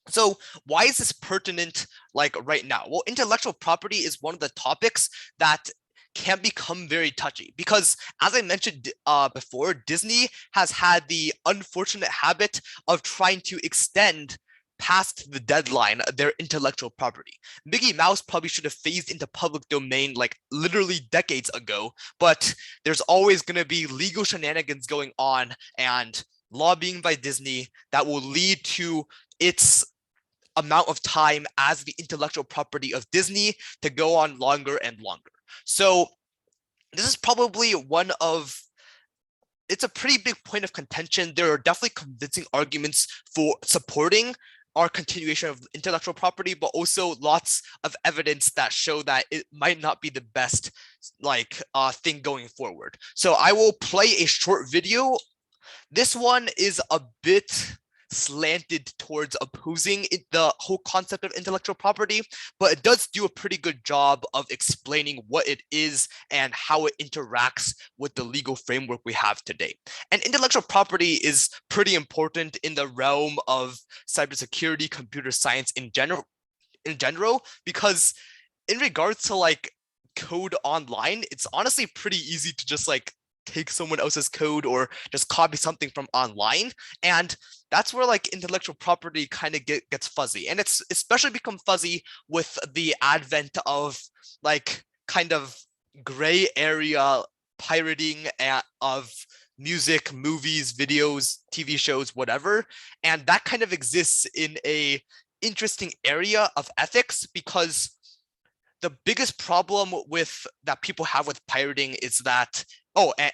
So why is this pertinent like right now? Well, intellectual property is one of the topics that can become very touchy, because as I mentioned before, Disney has had the unfortunate habit of trying to extend past the deadline their intellectual property. Mickey Mouse probably should have phased into public domain like literally decades ago, but there's always going to be legal shenanigans going on and lobbying by Disney that will lead to its amount of time as the intellectual property of Disney to go on longer and longer. So this is probably it's a pretty big point of contention. There are definitely convincing arguments for supporting our continuation of intellectual property, but also lots of evidence that show that it might not be the best thing going forward. So I will play a short video. This one is a bit slanted towards opposing the whole concept of intellectual property, but it does do a pretty good job of explaining what it is and how it interacts with the legal framework we have today. And intellectual property is pretty important in the realm of cybersecurity, computer science in general, because in regards to like code online, it's honestly pretty easy to just like take someone else's code or just copy something from online, and that's where like intellectual property kind of gets fuzzy. And it's especially become fuzzy with the advent of like kind of gray area pirating of music, movies, videos, TV shows, whatever. And that kind of exists in a interesting area of ethics, because the biggest problem that people have with pirating is that,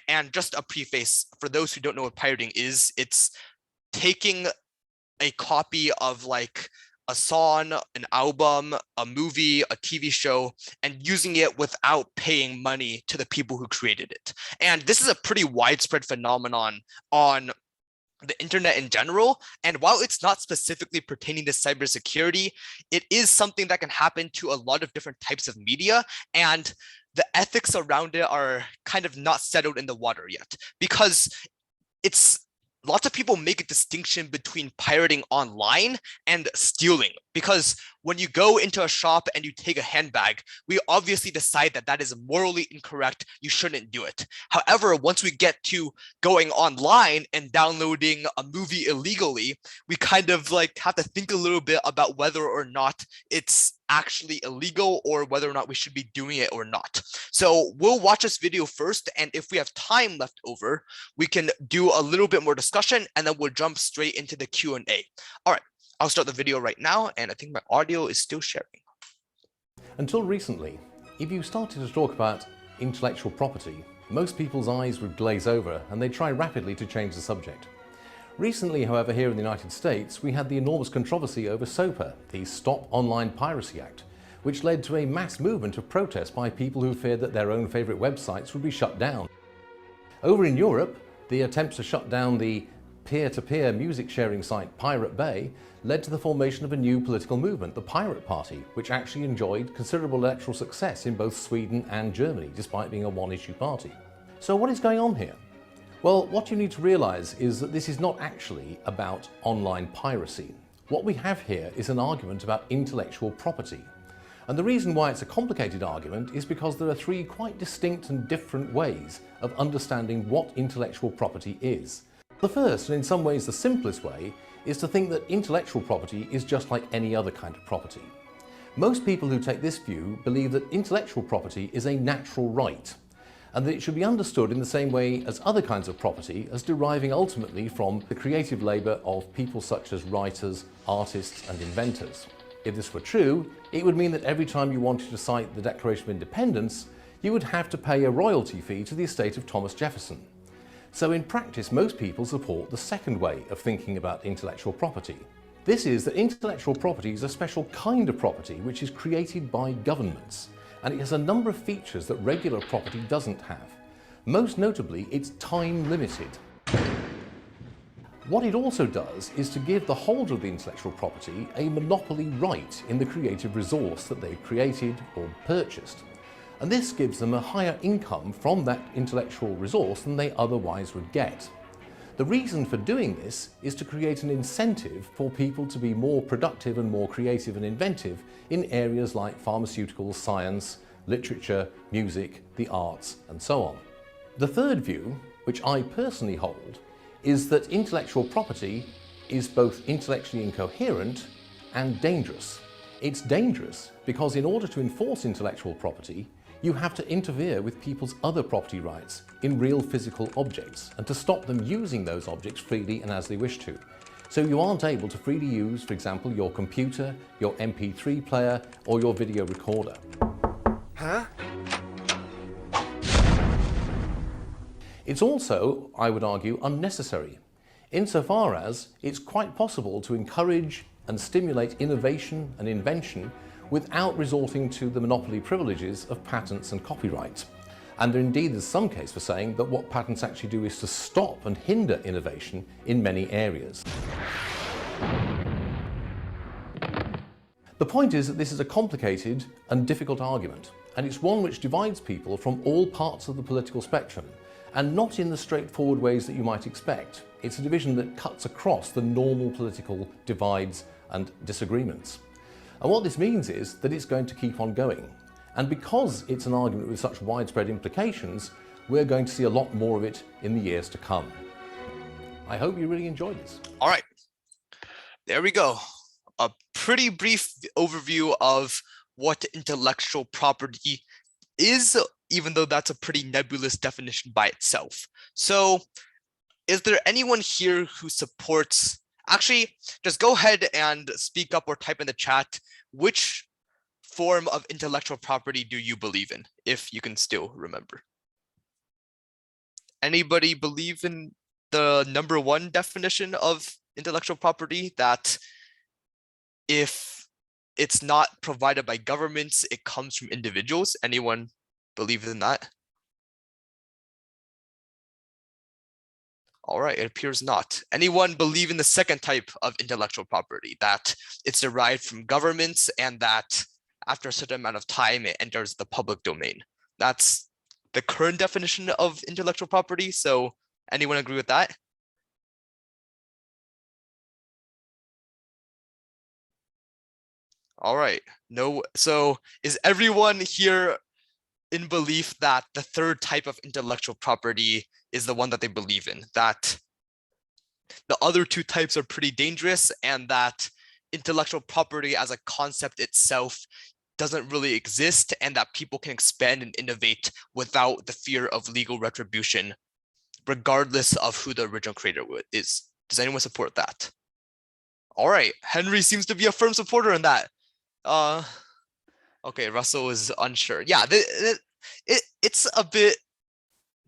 and just a preface for those who don't know what pirating is, it's taking a copy of like a song, an album, a movie, a TV show, and using it without paying money to the people who created it. And this is a pretty widespread phenomenon on the internet in general. And while it's not specifically pertaining to cybersecurity, it is something that can happen to a lot of different types of media. And the ethics around it are kind of not settled in the water yet, because it's lots of people make a distinction between pirating online and stealing, because when you go into a shop and you take a handbag, we obviously decide that that is morally incorrect. You shouldn't do it. However, once we get to going online and downloading a movie illegally, we kind of like have to think a little bit about whether or not it's actually illegal or whether or not we should be doing it or not. So we'll watch this video first, and if we have time left over, we can do a little bit more discussion, and then we'll jump straight into the Q&A. All right, I'll start the video right now, and I think my audio is still sharing. Until recently, if you started to talk about intellectual property, most people's eyes would glaze over and they'd try rapidly to change the subject. Recently, however, here in the United States, we had the enormous controversy over SOPA, the Stop Online Piracy Act, which led to a mass movement of protest by people who feared that their own favourite websites would be shut down. Over in Europe, the attempts to shut down the peer-to-peer music sharing site Pirate Bay led to the formation of a new political movement, the Pirate Party, which actually enjoyed considerable electoral success in both Sweden and Germany, despite being a one-issue party. So what is going on here? Well, what you need to realise is that this is not actually about online piracy. What we have here is an argument about intellectual property. And the reason why it's a complicated argument is because there are three quite distinct and different ways of understanding what intellectual property is. The first, and in some ways the simplest way, is to think that intellectual property is just like any other kind of property. Most people who take this view believe that intellectual property is a natural right, and that it should be understood in the same way as other kinds of property, as deriving ultimately from the creative labour of people such as writers, artists and inventors. If this were true, it would mean that every time you wanted to cite the Declaration of Independence, you would have to pay a royalty fee to the estate of Thomas Jefferson. So in practice, most people support the second way of thinking about intellectual property. This is that intellectual property is a special kind of property which is created by governments, and it has a number of features that regular property doesn't have. Most notably, it's time limited. What it also does is to give the holder of the intellectual property a monopoly right in the creative resource that they've created or purchased. And this gives them a higher income from that intellectual resource than they otherwise would get. The reason for doing this is to create an incentive for people to be more productive and more creative and inventive in areas like pharmaceuticals, science, literature, music, the arts, and so on. The third view, which I personally hold, is that intellectual property is both intellectually incoherent and dangerous. It's dangerous because in order to enforce intellectual property, you have to interfere with people's other property rights in real physical objects and to stop them using those objects freely and as they wish to. So you aren't able to freely use, for example, your computer, your MP3 player, or your video recorder. Huh? It's also, I would argue, unnecessary, insofar as it's quite possible to encourage and stimulate innovation and invention without resorting to the monopoly privileges of patents and copyright. And indeed there's some case for saying that what patents actually do is to stop and hinder innovation in many areas. The point is that this is a complicated and difficult argument, and it's one which divides people from all parts of the political spectrum, and not in the straightforward ways that you might expect. It's a division that cuts across the normal political divides and disagreements. And what this means is that it's going to keep on going. And because it's an argument with such widespread implications, we're going to see a lot more of it in the years to come. I hope you really enjoyed this. All right, there we go. A pretty brief overview of what intellectual property is, even though that's a pretty nebulous definition by itself. So is there anyone here who supports, actually, just go ahead and speak up or type in the chat, which form of intellectual property do you believe in, if you can still remember? Anybody believe in the number one definition of intellectual property, that if it's not provided by governments, it comes from individuals? Anyone believe in that? All right, it appears not. Anyone believe in the second type of intellectual property, that it's derived from governments and that after a certain amount of time, it enters the public domain? That's the current definition of intellectual property. So anyone agree with that? All right. No. So is everyone here in belief that the third type of intellectual property is the one that they believe in? That the other two types are pretty dangerous, and that intellectual property as a concept itself doesn't really exist, and that people can expand and innovate without the fear of legal retribution, regardless of who the original creator is. Does anyone support that? All right, Henry seems to be a firm supporter in that. Okay, Russell is unsure. Yeah, it's a bit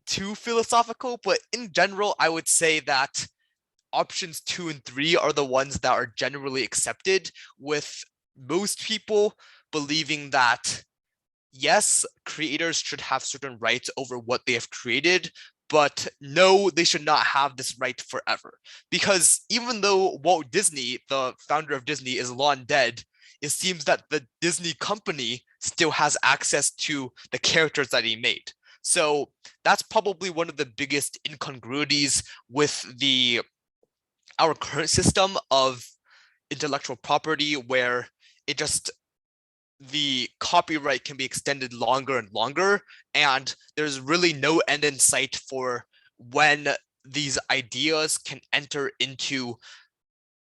too philosophical, but in general, I would say that options 2 and 3 are the ones that are generally accepted, with most people believing that yes, creators should have certain rights over what they have created, but no, they should not have this right forever. Because even though Walt Disney, the founder of Disney, is long dead, it seems that the Disney company still has access to the characters that he made. So that's probably one of the biggest incongruities with our current system of intellectual property, where the copyright can be extended longer and longer, and there's really no end in sight for when these ideas can enter into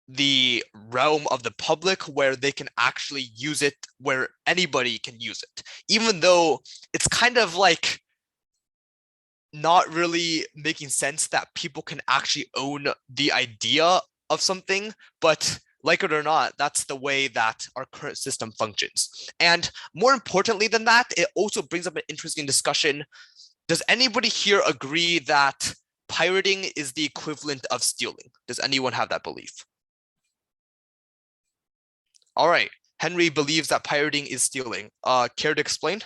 the realm of the public where they can actually use it, where anybody can use it, even though it's kind of like not really making sense that people can actually own the idea of something, but like it or not, that's the way that our current system functions. And more importantly than that, it also brings up an interesting discussion. Does anybody here agree that pirating is the equivalent of stealing? Does anyone have that belief? All right, Henry believes that pirating is stealing. Care to explain?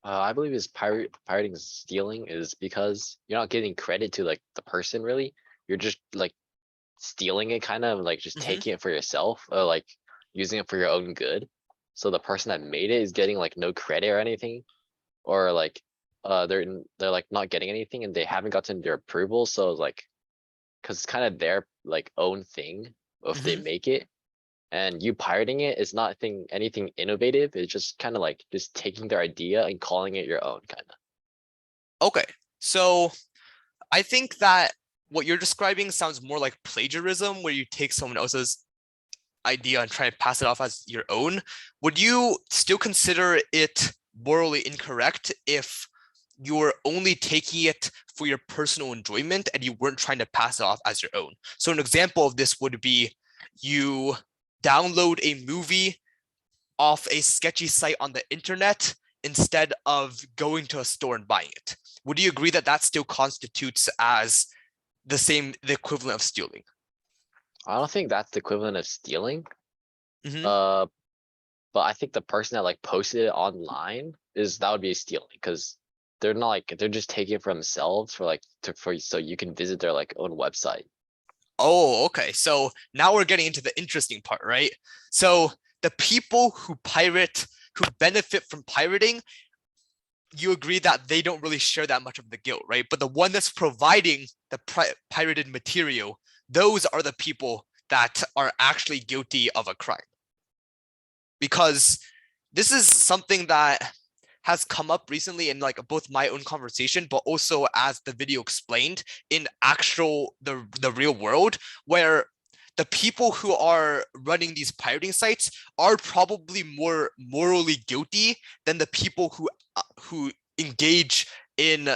I believe is pirating is stealing is because you're not giving credit to like the person really. You're just like stealing it, kind of like just taking it for yourself, or like using it for your own good. So the person that made it is getting like no credit or anything, or like they're like not getting anything, and they haven't gotten their approval. So like, because it's kind of their like own thing if they make it, and you pirating it is not anything innovative. It's just kind of like just taking their idea and calling it your own, kind of. Okay, so I think that what you're describing sounds more like plagiarism, where you take someone else's idea and try to pass it off as your own. Would you still consider it morally incorrect if you were only taking it for your personal enjoyment and you weren't trying to pass it off as your own? So an example of this would be you download a movie off a sketchy site on the internet instead of going to a store and buying it. Would you agree that that still constitutes as the equivalent of stealing? I don't think that's the equivalent of stealing. Mhm. But I think the person that like posted it online that would be stealing, because they're not like, they're just taking it for themselves for like so you can visit their like own website. Oh, okay. So now we're getting into the interesting part, right? So the people who benefit from pirating, you agree that they don't really share that much of the guilt, right? But the one that's providing the pirated material, those are the people that are actually guilty of a crime. Because this is something that has come up recently in like both my own conversation, but also as the video explained in the real world, where the people who are running these pirating sites are probably more morally guilty than the people who engage in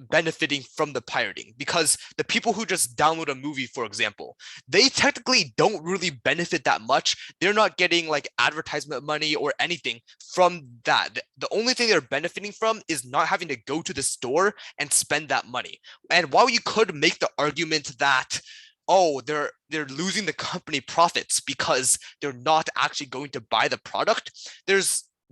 benefiting from the pirating. Because the people who just download a movie, for example, they technically don't really benefit that much. They're not getting like advertisement money or anything from that. The only thing they're benefiting from is not having to go to the store and spend that money. And while you could make the argument that, oh, they're losing the company profits because they're not actually going to buy the product,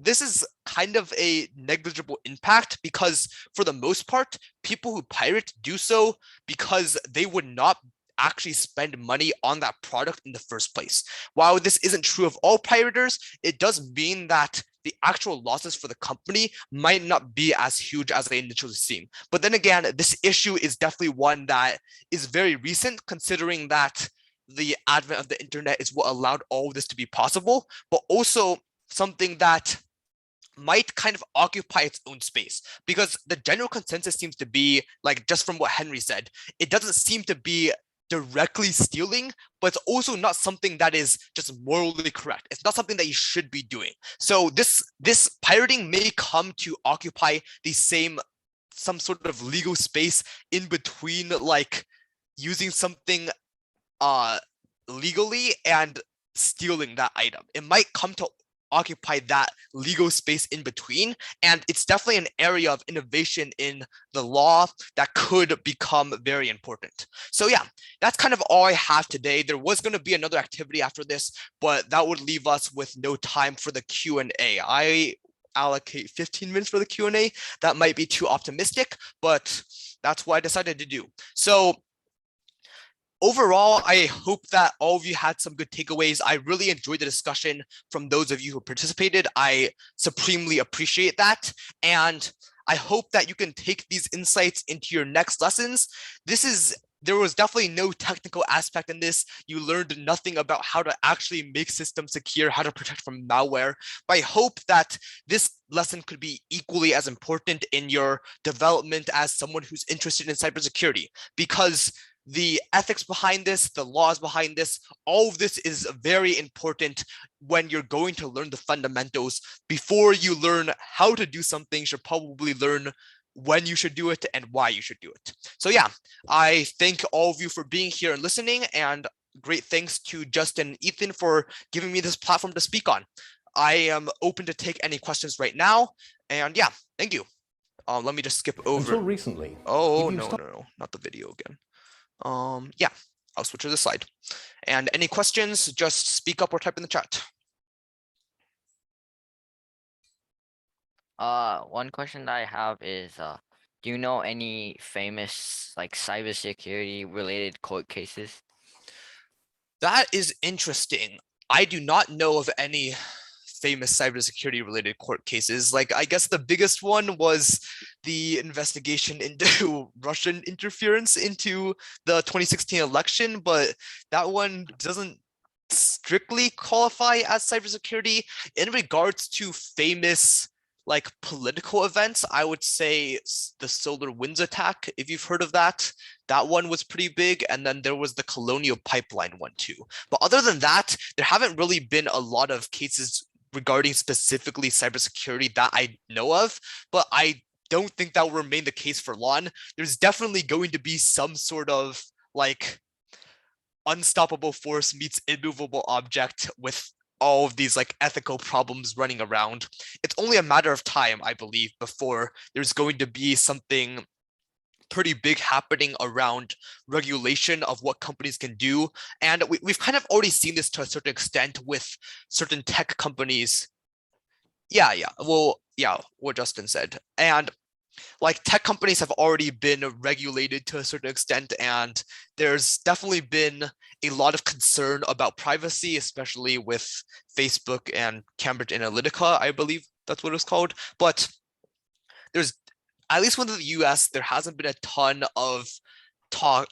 this is kind of a negligible impact, because for the most part, people who pirate do so because they would not actually spend money on that product in the first place. While this isn't true of all pirators, it does mean that the actual losses for the company might not be as huge as they initially seem. But then again, this issue is definitely one that is very recent, considering that the advent of the internet is what allowed all of this to be possible, but also something that might kind of occupy its own space, because the general consensus seems to be, like, just from what Henry said, it doesn't seem to be directly stealing, but it's also not something that is just morally correct. It's not something that you should be doing. So this pirating may come to occupy the some sort of legal space in between, like using something legally and stealing that item. It might come to occupy that legal space in between, and it's definitely an area of innovation in the law that could become very important. So yeah, that's kind of all I have today. There was going to be another activity after this, but that would leave us with no time for the Q&A. I allocate 15 minutes for the Q&A. That might be too optimistic, but that's what I decided to do. So overall, I hope that all of you had some good takeaways. I really enjoyed the discussion from those of you who participated. I supremely appreciate that. And I hope that you can take these insights into your next lessons. There was definitely no technical aspect in this. You learned nothing about how to actually make systems secure, how to protect from malware. But I hope that this lesson could be equally as important in your development as someone who's interested in cybersecurity, because the ethics behind this, the laws behind this, all of this is very important when you're going to learn the fundamentals. Before you learn how to do something, you should probably learn when you should do it and why you should do it. So yeah, I thank all of you for being here and listening, and great thanks to Justin and Ethan for giving me this platform to speak on. I am open to take any questions right now, and yeah, thank you. Let me just skip over. Until recently. Oh, no, not the video again. Yeah, I'll switch to this slide. And any questions, just speak up or type in the chat. One question that I have is, do you know any famous like cybersecurity related court cases? That is interesting. I do not know of any famous cybersecurity related court cases. Like, I guess the biggest one was the investigation into Russian interference into the 2016 election, but that one doesn't strictly qualify as cybersecurity. In regards to famous like political events, I would say the SolarWinds attack, if you've heard of that. That one was pretty big, and then there was the Colonial Pipeline one too. But other than that, there haven't really been a lot of cases regarding specifically cybersecurity that I know of, but I don't think that will remain the case for long. There's definitely going to be some sort of like unstoppable force meets immovable object with all of these like ethical problems running around. It's only a matter of time, I believe, before there's going to be something pretty big happening around regulation of what companies can do. And we've kind of already seen this to a certain extent with certain tech companies. Yeah, what Justin said. And like tech companies have already been regulated to a certain extent, and there's definitely been a lot of concern about privacy, especially with Facebook and Cambridge Analytica, I believe that's what it's called. But there's, at least within the US, there hasn't been a ton of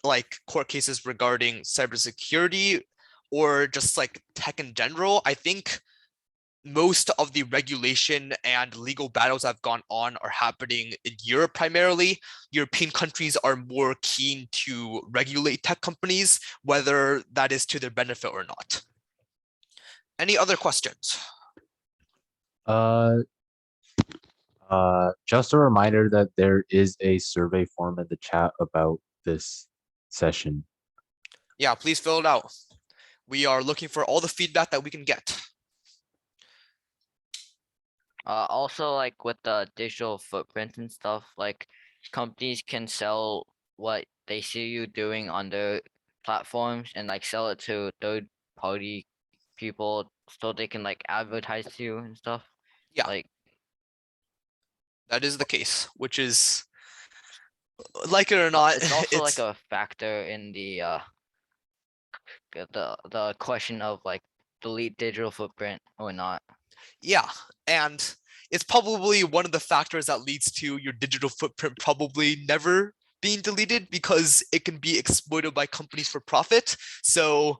like court cases regarding cybersecurity or just like tech in general. I think most of the regulation and legal battles that have gone on are happening in Europe primarily. European countries are more keen to regulate tech companies, whether that is to their benefit or not. Any other questions? Just a reminder that there is a survey form in the chat about this session. Yeah, please fill it out. We are looking for all the feedback that we can get. Also, like with the digital footprint and stuff, like companies can sell what they see you doing on their platforms and like sell it to third party people so they can like advertise to you and stuff. Yeah, like that is the case, which is, like it or not, it's also like a factor in the question of like delete digital footprint or not. Yeah, and it's probably one of the factors that leads to your digital footprint probably never being deleted, because it can be exploited by companies for profit. So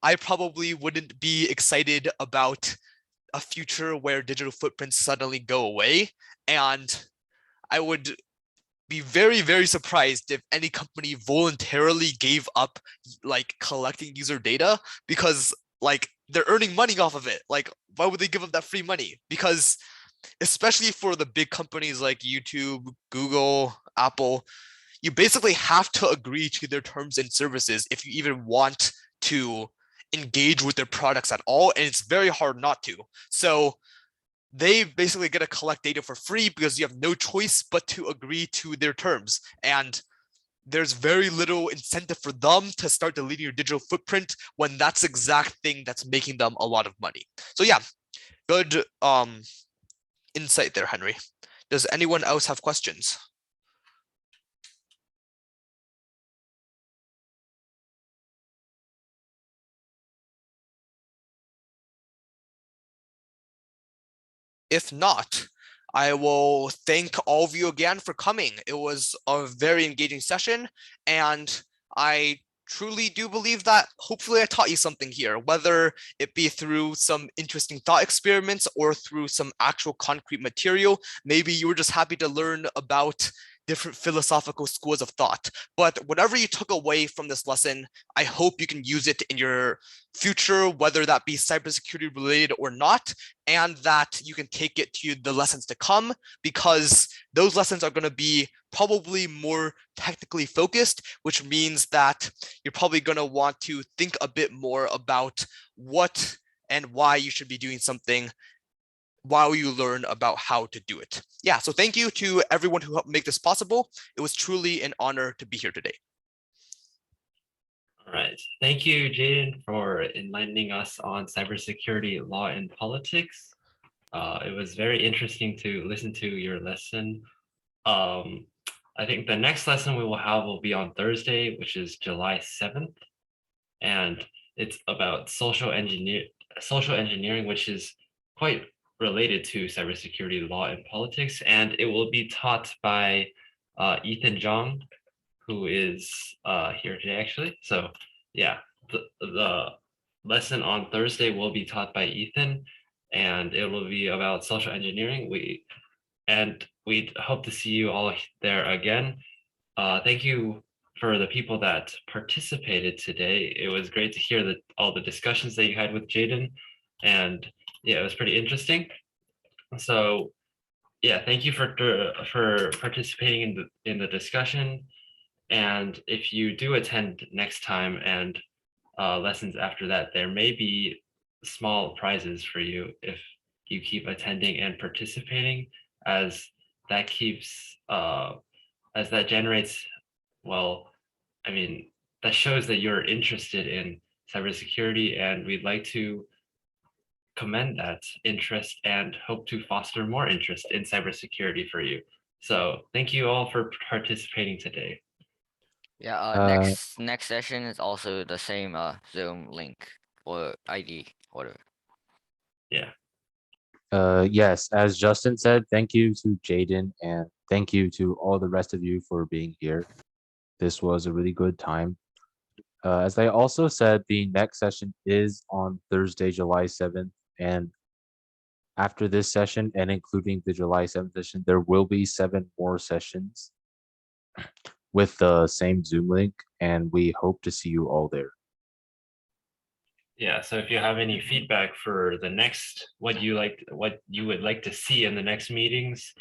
I probably wouldn't be excited about a future where digital footprints suddenly go away. And I would be very, very surprised if any company voluntarily gave up like collecting user data, because like they're earning money off of it. Like, why would they give up that free money? Because especially for the big companies like YouTube, Google, Apple, you basically have to agree to their terms and services if you even want to engage with their products at all. And it's very hard not to. So they basically get to collect data for free because you have no choice but to agree to their terms. And there's very little incentive for them to start deleting your digital footprint when that's the exact thing that's making them a lot of money. So yeah, good insight there, Henry. Does anyone else have questions? If not, I will thank all of you again for coming. It was a very engaging session, and I truly do believe that hopefully I taught you something here, whether it be through some interesting thought experiments or through some actual concrete material. Maybe you were just happy to learn about different philosophical schools of thought. But whatever you took away from this lesson, I hope you can use it in your future, whether that be cybersecurity related or not, and that you can take it to the lessons to come, because those lessons are going to be probably more technically focused, which means that you're probably going to want to think a bit more about what and why you should be doing something while you learn about how to do it. Yeah, so thank you to everyone who helped make this possible. It was truly an honor to be here today. All right. Thank you, Jayden, for enlightening us on cybersecurity, law, and politics. It was very interesting to listen to your lesson. I think the next lesson we will have will be on Thursday, which is July 7th. And it's about social engineering, which is quite related to cybersecurity, law, and politics. And it will be taught by Ethan Zhang, who is here today, actually. So yeah, the lesson on Thursday will be taught by Ethan, and it will be about social engineering. We'd hope to see you all there again. Thank you for the people that participated today. It was great to hear all the discussions that you had with Jayden, and yeah, it was pretty interesting. So yeah, thank you for participating in the discussion. And if you do attend next time and lessons after that, there may be small prizes for you if you keep attending and participating, as that keeps as that generates, well, I mean, that shows that you're interested in cybersecurity, and we'd like to commend that interest and hope to foster more interest in cybersecurity for you. So thank you all for participating today. Yeah, next session is also the same Zoom link or ID, whatever. Yeah. Yes, as Justin said, thank you to Jayden and thank you to all the rest of you for being here. This was a really good time. As I also said, the next session is on Thursday, July 7th. And after this session and including the July 7th session, there will be 7 more sessions with the same Zoom link. And we hope to see you all there. Yeah, so if you have any feedback for the next, what you would like to see in the next meetings,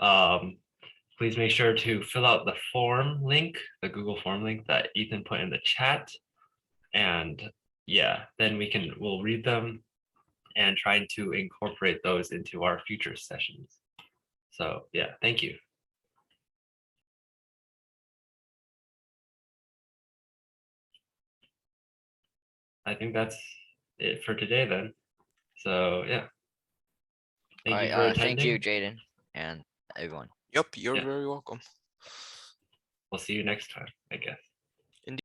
please make sure to fill out the form link, the Google form link that Ethan put in the chat. And yeah, then we'll read them and try to incorporate those into our future sessions. So yeah, thank you. I think that's it for today then. So yeah. Thank you for attending. Thank you, Jayden, and everyone. Yep, you're Yeah. very welcome. We'll see you next time, I guess.